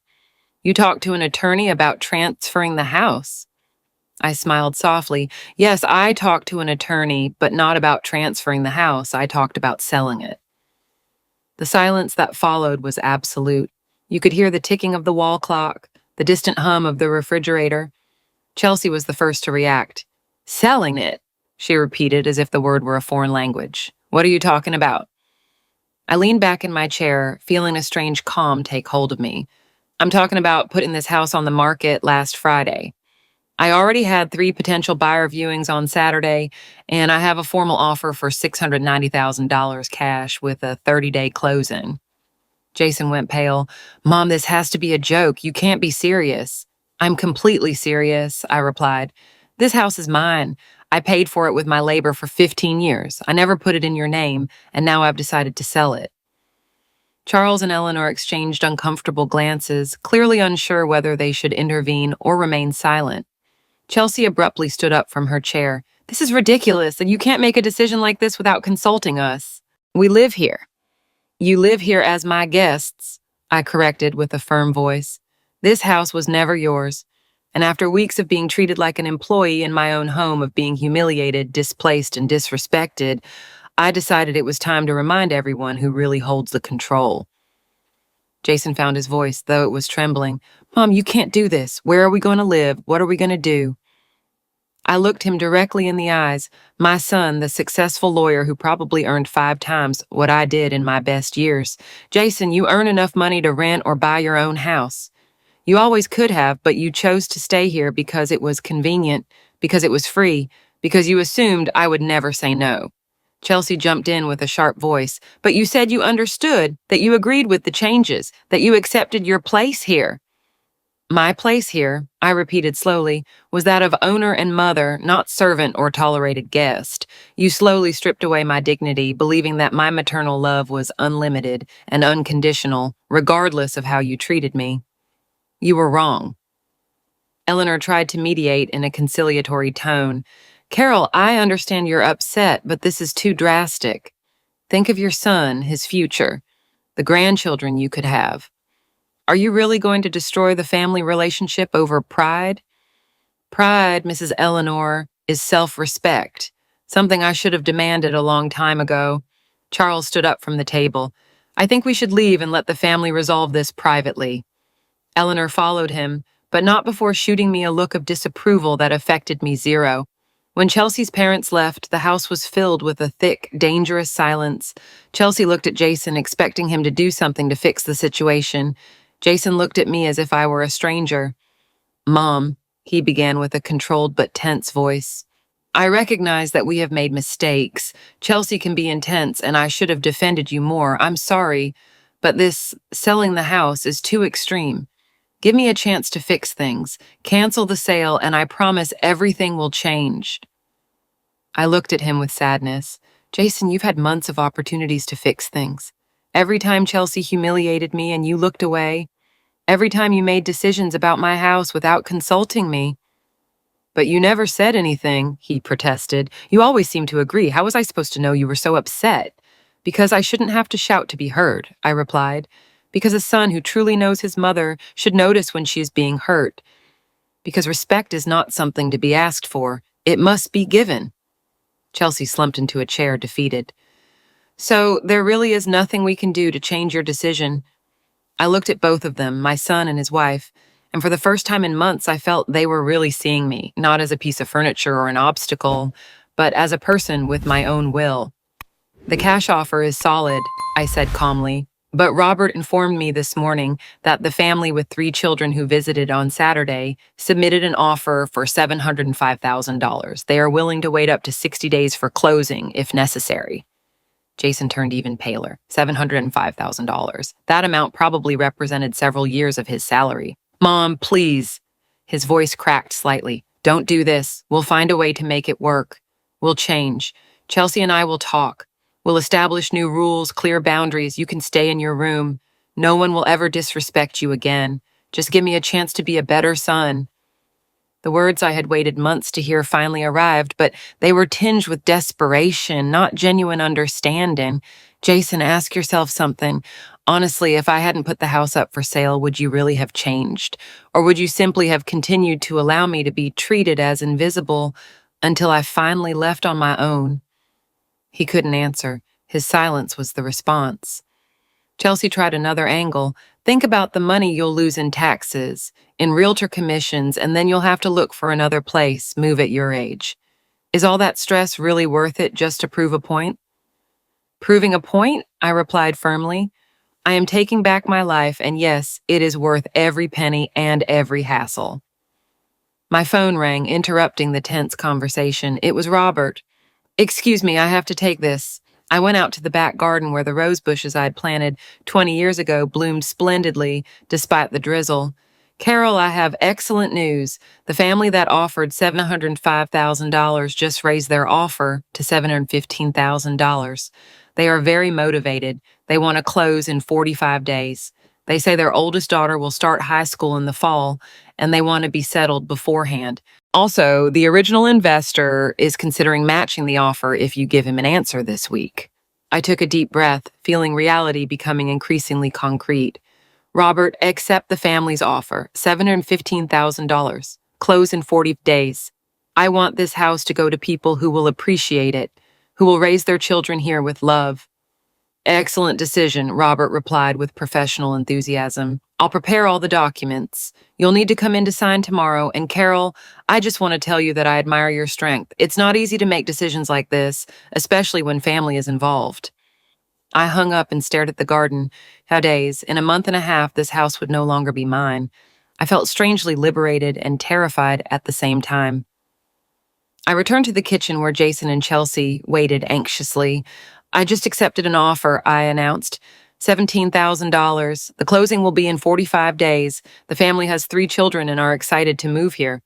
You talked to an attorney about transferring the house?" I smiled softly. "Yes, I talked to an attorney, but not about transferring the house. I talked about selling it." The silence that followed was absolute. You could hear the ticking of the wall clock, the distant hum of the refrigerator. Chelsea was the first to react. "Selling it?" she repeated as if the word were a foreign language. "What are you talking about?" I leaned back in my chair, feeling a strange calm take hold of me. "I'm talking about putting this house on the market last Friday. I already had 3 potential buyer viewings on Saturday, and I have a formal offer for $690,000 cash with a 30-day closing." Jason went pale. "Mom, this has to be a joke. You can't be serious." "I'm completely serious," I replied. This house is mine. I paid for it with my labor for 15 years. I never put it in your name, and now I've decided to sell it." Charles and Eleanor exchanged uncomfortable glances, clearly unsure whether they should intervene or remain silent. Chelsea abruptly stood up from her chair. "This is ridiculous, and you can't make a decision like this without consulting us. We live here." "You live here as my guests," I corrected with a firm voice. "This house was never yours. And after weeks of being treated like an employee in my own home, of being humiliated, displaced, and disrespected, I decided it was time to remind everyone who really holds the control." Jason found his voice, though it was trembling. "Mom, you can't do this. Where are we going to live? What are we going to do?" I looked him directly in the eyes. My son, the successful lawyer who probably earned 5 times what I did in my best years. "Jason, you earn enough money to rent or buy your own house. You always could have, but you chose to stay here because it was convenient, because it was free, because you assumed I would never say no." Chelsea jumped in with a sharp voice. "But you said you understood, that you agreed with the changes, that you accepted your place here." "My place here," I repeated slowly, "was that of owner and mother, not servant or tolerated guest. You slowly stripped away my dignity, believing that my maternal love was unlimited and unconditional, regardless of how you treated me. You were wrong." Eleanor tried to mediate in a conciliatory tone. "Carol, I understand you're upset, but this is too drastic. Think of your son, his future, the grandchildren you could have. Are you really going to destroy the family relationship over pride? Pride, Mrs. Eleanor, is self-respect, something I should have demanded a long time ago." Charles stood up from the table. "I think we should leave and let the family resolve this privately." Eleanor followed him, but not before shooting me a look of disapproval that affected me zero. When Chelsea's parents left, the house was filled with a thick, dangerous silence. Chelsea looked at Jason, expecting him to do something to fix the situation. Jason looked at me as if I were a stranger. "Mom," he began with a controlled but tense voice, "I recognize that we have made mistakes. Chelsea can be intense, and I should have defended you more. I'm sorry, but this selling the house is too extreme. Give me a chance to fix things. Cancel the sale, and I promise everything will change." I looked at him with sadness. "Jason, you've had months of opportunities to fix things. Every time Chelsea humiliated me and you looked away. Every time you made decisions about my house without consulting me." "But you never said anything," he protested. "You always seemed to agree. How was I supposed to know you were so upset?" "Because I shouldn't have to shout to be heard," I replied. "Because a son who truly knows his mother should notice when she is being hurt. Because respect is not something to be asked for. It must be given." Chelsea slumped into a chair, defeated. "So there really is nothing we can do to change your decision?" I looked at both of them, my son and his wife, and for the first time in months I felt they were really seeing me, not as a piece of furniture or an obstacle, but as a person with my own will. "The cash offer is solid," I said calmly. "But Robert informed me this morning that the family with 3 children who visited on Saturday submitted an offer for $705,000. They are willing to wait up to 60 days for closing, if necessary." Jason turned even paler. $705,000. That amount probably represented several years of his salary. "Mom, please." His voice cracked slightly. "Don't do this. We'll find a way to make it work. We'll change. Chelsea and I will talk. We'll establish new rules, clear boundaries. You can stay in your room. No one will ever disrespect you again. Just give me a chance to be a better son." The words I had waited months to hear finally arrived, but they were tinged with desperation, not genuine understanding. "Jason, ask yourself something. Honestly, if I hadn't put the house up for sale, would you really have changed? Or would you simply have continued to allow me to be treated as invisible until I finally left on my own?" He couldn't answer. His silence was the response. Chelsea tried another angle. "Think about the money you'll lose in taxes, in realtor commissions, and then you'll have to look for another place, move at your age. Is all that stress really worth it just to prove a point?" "Proving a point?" I replied firmly. "I am taking back my life, and yes, it is worth every penny and every hassle." My phone rang, interrupting the tense conversation. It was Robert. "Excuse me, I have to take this." I went out to the back garden where the rose bushes I'd planted 20 years ago bloomed splendidly despite the drizzle. Carol, I have excellent news. The family that offered $705,000 just raised their offer to $715,000. They are very motivated. They want to close in 45 days. They say their oldest daughter will start high school in the fall, and they want to be settled beforehand. Also, the original investor is considering matching the offer if you give him an answer this week. I took a deep breath, feeling reality becoming increasingly concrete. Robert, accept the family's offer, $715,000. Close in 40 days. I want this house to go to people who will appreciate it, who will raise their children here with love. Excellent decision, Robert replied with professional enthusiasm. I'll prepare all the documents. You'll need to come in to sign tomorrow, and Carol, I just want to tell you that I admire your strength. It's not easy to make decisions like this, especially when family is involved. I hung up and stared at the garden. How days, in a month and a half, this house would no longer be mine. I felt strangely liberated and terrified at the same time. I returned to the kitchen where Jason and Chelsea waited anxiously. I just accepted an offer, I announced. $17,000. The closing will be in 45 days. The family has 3 children and are excited to move here.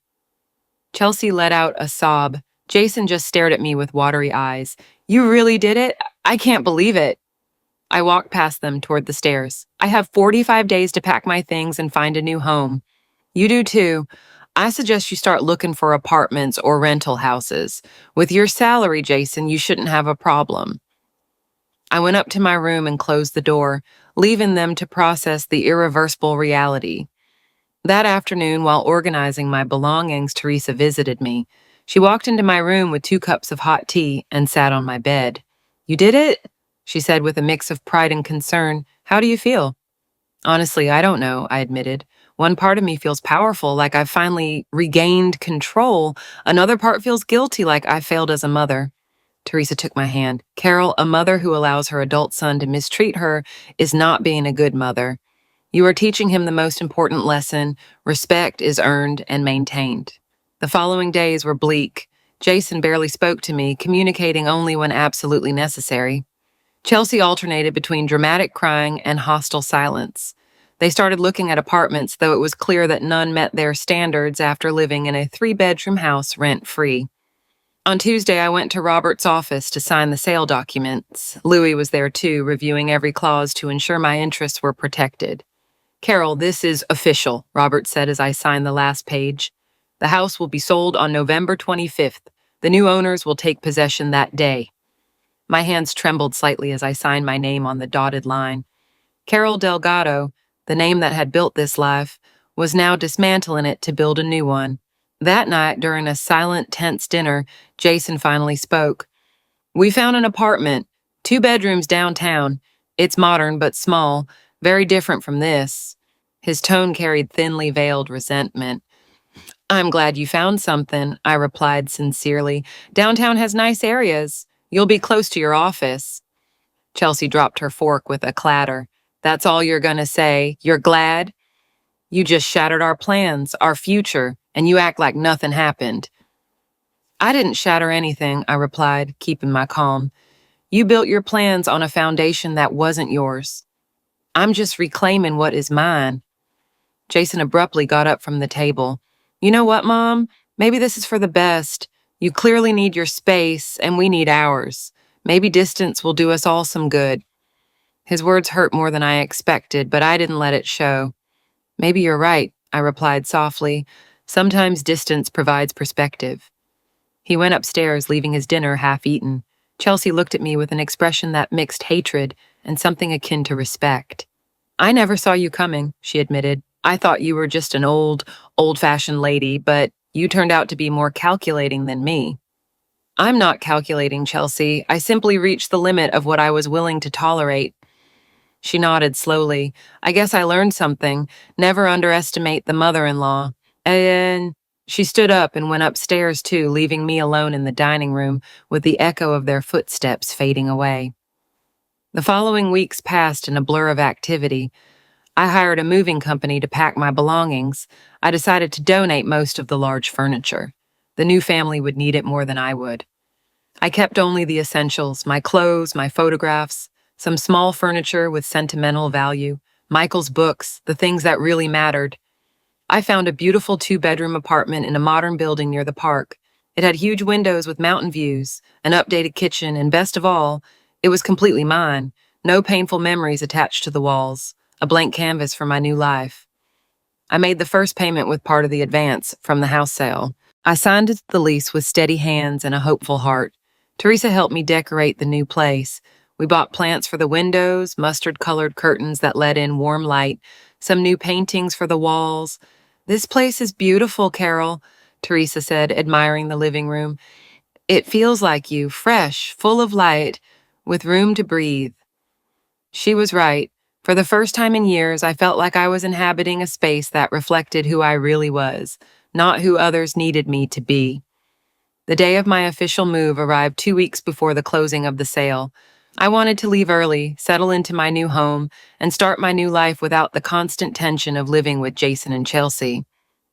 Chelsea let out a sob. Jason just stared at me with watery eyes. You really did it? I can't believe it. I walked past them toward the stairs. I have 45 days to pack my things and find a new home. You do too. I suggest you start looking for apartments or rental houses. With your salary, Jason, you shouldn't have a problem. I went up to my room and closed the door, leaving them to process the irreversible reality. That afternoon, while organizing my belongings, Teresa visited me. She walked into my room with 2 cups of hot tea and sat on my bed. You did it? She said with a mix of pride and concern. How do you feel? Honestly, I don't know, I admitted. One part of me feels powerful, like I've finally regained control. Another part feels guilty, like I failed as a mother. Teresa took my hand. Carol, a mother who allows her adult son to mistreat her is not being a good mother. You are teaching him the most important lesson. Respect is earned and maintained. The following days were bleak. Jason barely spoke to me, communicating only when absolutely necessary. Chelsea alternated between dramatic crying and hostile silence. They started looking at apartments, though it was clear that none met their standards after living in a 3-bedroom house rent-free. On Tuesday, I went to Robert's office to sign the sale documents. Louis was there too, reviewing every clause to ensure my interests were protected. Carol, this is official, Robert said as I signed the last page. The house will be sold on November 25th. The new owners will take possession that day. My hands trembled slightly as I signed my name on the dotted line. Carol Delgado, the name that had built this life, was now dismantling it to build a new one. That night, during a silent, tense dinner, Jason finally spoke. We found an apartment, 2 bedrooms downtown. It's modern but small, very different from this. His tone carried thinly veiled resentment. I'm glad you found something, I replied sincerely. Downtown has nice areas. You'll be close to your office. Chelsea dropped her fork with a clatter. That's all you're gonna say? You're glad? You just shattered our plans, our future, and you act like nothing happened. I didn't shatter anything, I replied, keeping my calm. You built your plans on a foundation that wasn't yours. I'm just reclaiming what is mine. Jason abruptly got up from the table. You know what, Mom? Maybe this is for the best. You clearly need your space, and we need ours. Maybe distance will do us all some good. His words hurt more than I expected, but I didn't let it show. Maybe you're right, I replied softly. Sometimes distance provides perspective. He went upstairs, leaving his dinner half-eaten. Chelsea looked at me with an expression that mixed hatred and something akin to respect. I never saw you coming, she admitted. I thought you were just an old-fashioned lady, but you turned out to be more calculating than me. I'm not calculating, Chelsea. I simply reached the limit of what I was willing to tolerate. She nodded slowly. I guess I learned something. Never underestimate the mother-in-law. And she stood up and went upstairs too, leaving me alone in the dining room with the echo of their footsteps fading away. The following weeks passed in a blur of activity. I hired a moving company to pack my belongings. I decided to donate most of the large furniture. The new family would need it more than I would. I kept only the essentials, my clothes, my photographs, some small furniture with sentimental value, Michael's books, the things that really mattered. I found a beautiful two-bedroom apartment in a modern building near the park. It had huge windows with mountain views, an updated kitchen, and best of all, it was completely mine. No painful memories attached to the walls, a blank canvas for my new life. I made the first payment with part of the advance from the house sale. I signed the lease with steady hands and a hopeful heart. Teresa helped me decorate the new place. We bought plants for the windows, mustard-colored curtains that let in warm light, some new paintings for the walls. "This place is beautiful, Carol," Teresa said, admiring the living room. "It feels like you, fresh, full of light, with room to breathe." She was right. For the first time in years, I felt like I was inhabiting a space that reflected who I really was, not who others needed me to be. The day of my official move arrived 2 weeks before the closing of the sale. I wanted to leave early, settle into my new home, and start my new life without the constant tension of living with Jason and Chelsea.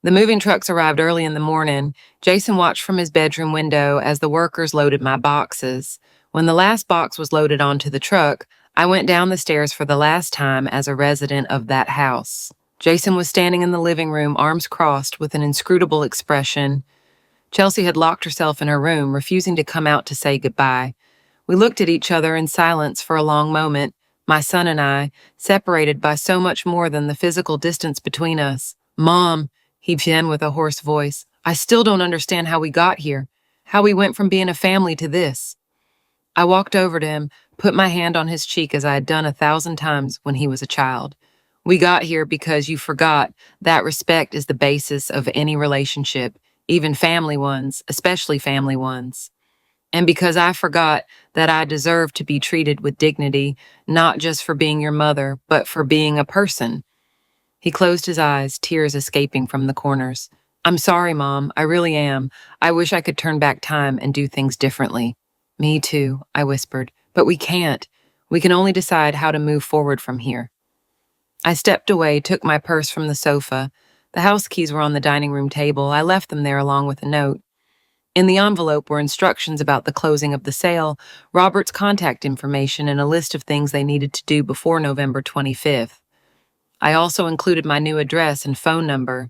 The moving trucks arrived early in the morning. Jason watched from his bedroom window as the workers loaded my boxes. When the last box was loaded onto the truck, I went down the stairs for the last time as a resident of that house. Jason was standing in the living room, arms crossed, with an inscrutable expression. Chelsea had locked herself in her room, refusing to come out to say goodbye. We looked at each other in silence for a long moment, my son and I, separated by so much more than the physical distance between us. "Mom," he began with a hoarse voice, "I still don't understand how we got here, how we went from being a family to this." I walked over to him, put my hand on his cheek as I had done 1,000 times when he was a child. "We got here because you forgot that respect is the basis of any relationship, even family ones, especially family ones. And because I forgot that I deserve to be treated with dignity, not just for being your mother, but for being a person." He closed his eyes, tears escaping from the corners. "I'm sorry, Mom. I really am. I wish I could turn back time and do things differently." "Me too," I whispered. "But we can't. We can only decide how to move forward from here." I stepped away, took my purse from the sofa. The house keys were on the dining room table. I left them there along with a note. In the envelope were instructions about the closing of the sale, Robert's contact information, and a list of things they needed to do before November 25th. I also included my new address and phone number.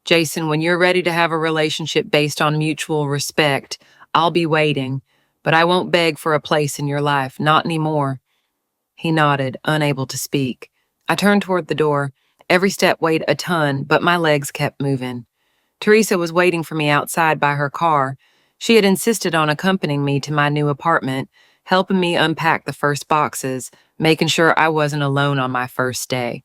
"Jason, when you're ready to have a relationship based on mutual respect, I'll be waiting, but I won't beg for a place in your life, not anymore." He nodded, unable to speak. I turned toward the door. Every step weighed a ton, but my legs kept moving. Teresa was waiting for me outside by her car. She had insisted on accompanying me to my new apartment, helping me unpack the first boxes, making sure I wasn't alone on my first day.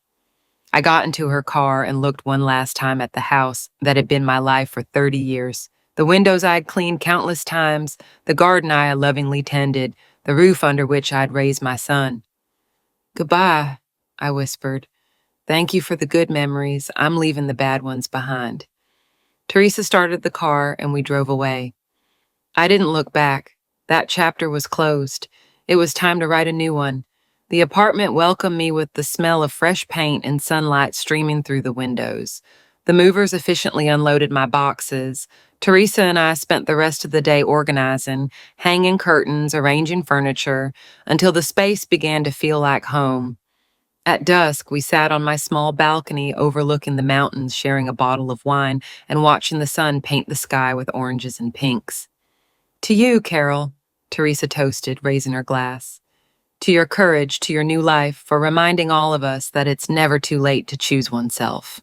I got into her car and looked one last time at the house that had been my life for 30 years. The windows I had cleaned countless times, the garden I had lovingly tended, the roof under which I had raised my son. "Goodbye," I whispered. "Thank you for the good memories. I'm leaving the bad ones behind." Teresa started the car and we drove away. I didn't look back. That chapter was closed. It was time to write a new one. The apartment welcomed me with the smell of fresh paint and sunlight streaming through the windows. The movers efficiently unloaded my boxes. Teresa and I spent the rest of the day organizing, hanging curtains, arranging furniture, until the space began to feel like home. At dusk, we sat on my small balcony overlooking the mountains, sharing a bottle of wine and watching the sun paint the sky with oranges and pinks. "To you, Carol," Teresa toasted, raising her glass. "To your courage, to your new life, for reminding all of us that it's never too late to choose oneself."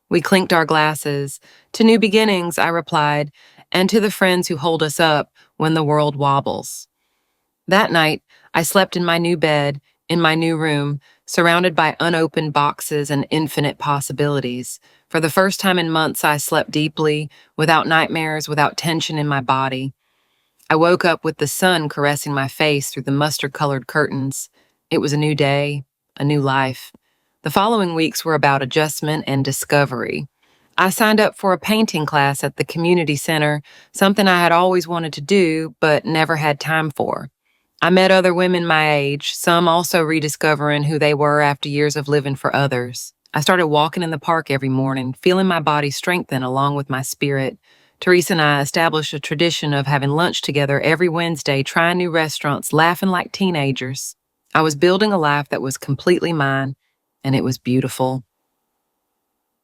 We clinked our glasses. "To new beginnings," I replied, "and to the friends who hold us up when the world wobbles." That night, I slept in my new bed, in my new room, surrounded by unopened boxes and infinite possibilities. For the first time in months, I slept deeply, without nightmares, without tension in my body. I woke up with the sun caressing my face through the mustard-colored curtains. It was a new day, a new life. The following weeks were about adjustment and discovery. I signed up for a painting class at the community center, something I had always wanted to do, but never had time for. I met other women my age, some also rediscovering who they were after years of living for others. I started walking in the park every morning, feeling my body strengthen along with my spirit. Teresa and I established a tradition of having lunch together every Wednesday, trying new restaurants, laughing like teenagers. I was building a life that was completely mine, and it was beautiful.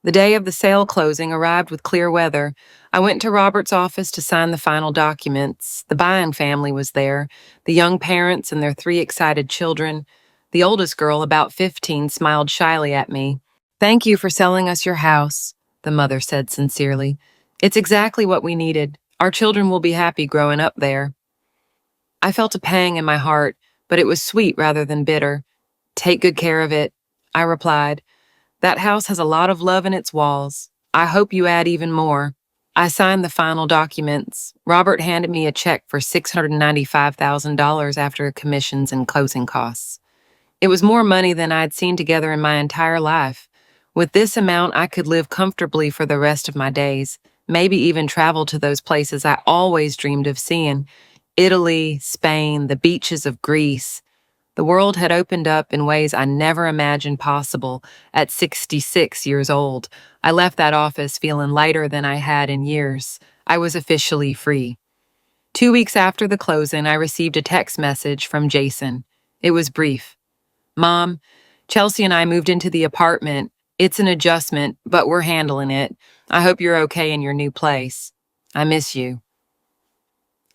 The day of the sale closing arrived with clear weather. I went to Robert's office to sign the final documents. The buying family was there, the young parents and their 3 excited children. The oldest girl, about 15, smiled shyly at me. "Thank you for selling us your house," the mother said sincerely. "It's exactly what we needed. Our children will be happy growing up there." I felt a pang in my heart, but it was sweet rather than bitter. "Take good care of it," I replied. "That house has a lot of love in its walls. I hope you add even more." I signed the final documents. Robert handed me a check for $695,000 after commissions and closing costs. It was more money than I had seen together in my entire life. With this amount, I could live comfortably for the rest of my days, maybe even travel to those places I always dreamed of seeing: Italy, Spain, the beaches of Greece. The world had opened up in ways I never imagined possible at 66 years old. I left that office feeling lighter than I had in years. I was officially free. 2 weeks after the closing, I received a text message from Jason. It was brief. "Mom, Chelsea and I moved into the apartment. It's an adjustment, but we're handling it. I hope you're okay in your new place. I miss you."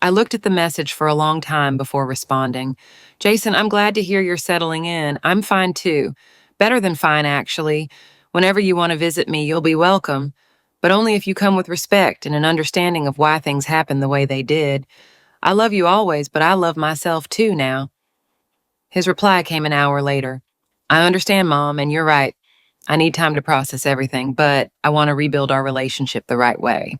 I looked at the message for a long time before responding. "Jason, I'm glad to hear you're settling in. I'm fine too. Better than fine, actually. Whenever you want to visit me, you'll be welcome. But only if you come with respect and an understanding of why things happened the way they did. I love you always, but I love myself too now." His reply came an hour later. "I understand, Mom, and you're right. I need time to process everything, but I want to rebuild our relationship the right way."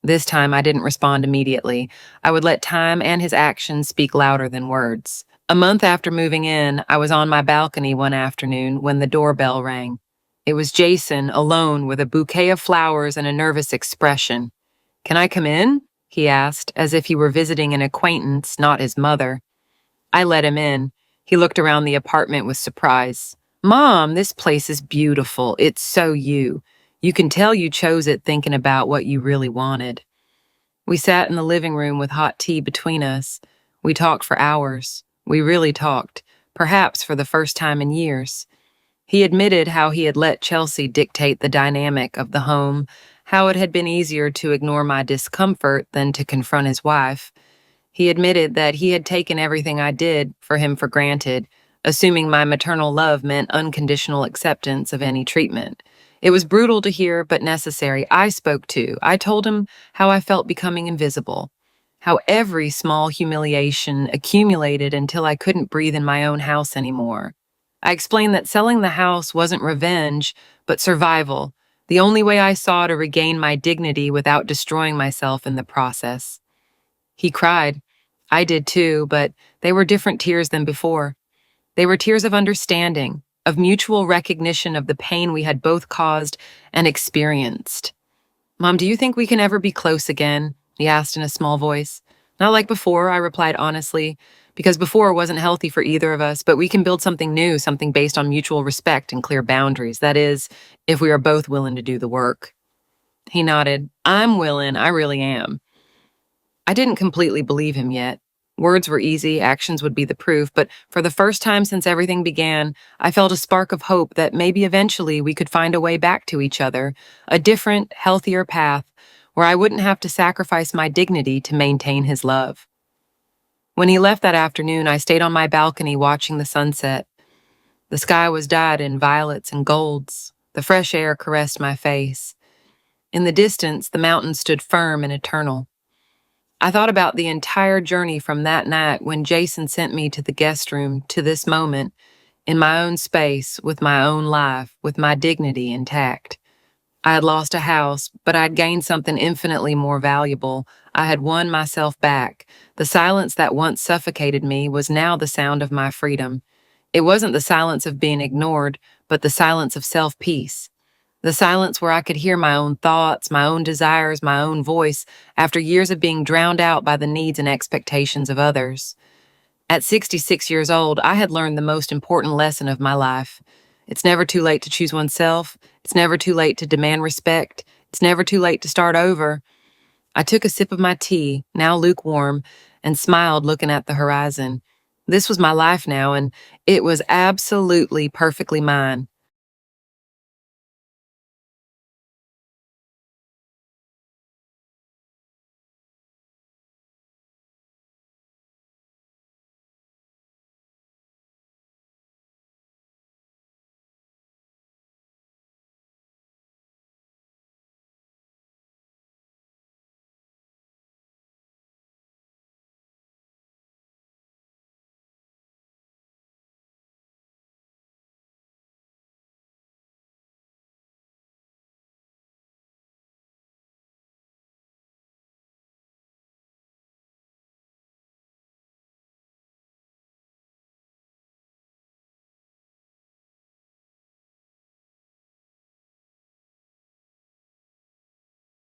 This time, I didn't respond immediately. I would let time and his actions speak louder than words. A month after moving in, I was on my balcony one afternoon when the doorbell rang. It was Jason, alone with a bouquet of flowers and a nervous expression. "Can I come in?" he asked, as if he were visiting an acquaintance, not his mother. I let him in. He looked around the apartment with surprise. "Mom, this place is beautiful. It's so you. You can tell you chose it thinking about what you really wanted." We sat in the living room with hot tea between us. We talked for hours. We really talked, perhaps for the first time in years. He admitted how he had let Chelsea dictate the dynamic of the home, how it had been easier to ignore my discomfort than to confront his wife. He admitted that he had taken everything I did for him for granted, assuming my maternal love meant unconditional acceptance of any treatment. It was brutal to hear, but necessary. I spoke too. I told him how I felt becoming invisible, how every small humiliation accumulated until I couldn't breathe in my own house anymore. I explained that selling the house wasn't revenge, but survival, the only way I saw to regain my dignity without destroying myself in the process. He cried. I did too, but they were different tears than before. They were tears of understanding, of mutual recognition of the pain we had both caused and experienced. "Mom, do you think we can ever be close again?" he asked in a small voice. "Not like before," I replied honestly, "because before wasn't healthy for either of us, but we can build something new, something based on mutual respect and clear boundaries. That is, if we are both willing to do the work." He nodded. "I'm willing, I really am." I didn't completely believe him yet. Words were easy, actions would be the proof, but for the first time since everything began, I felt a spark of hope that maybe eventually we could find a way back to each other, a different, healthier path, where I wouldn't have to sacrifice my dignity to maintain his love. When he left that afternoon, I stayed on my balcony watching the sunset. The sky was dyed in violets and golds. The fresh air caressed my face. In the distance, the mountains stood firm and eternal. I thought about the entire journey from that night when Jason sent me to the guest room to this moment, in my own space, with my own life, with my dignity intact. I had lost a house, but I'd gained something infinitely more valuable. I had won myself back. The silence that once suffocated me was now the sound of my freedom. It wasn't the silence of being ignored, but the silence of self-peace. The silence where I could hear my own thoughts, my own desires, my own voice, after years of being drowned out by the needs and expectations of others. At 66 years old, I had learned the most important lesson of my life. It's never too late to choose oneself. It's never too late to demand respect. It's never too late to start over. I took a sip of my tea, now lukewarm, and smiled looking at the horizon. This was my life now, and it was absolutely perfectly mine.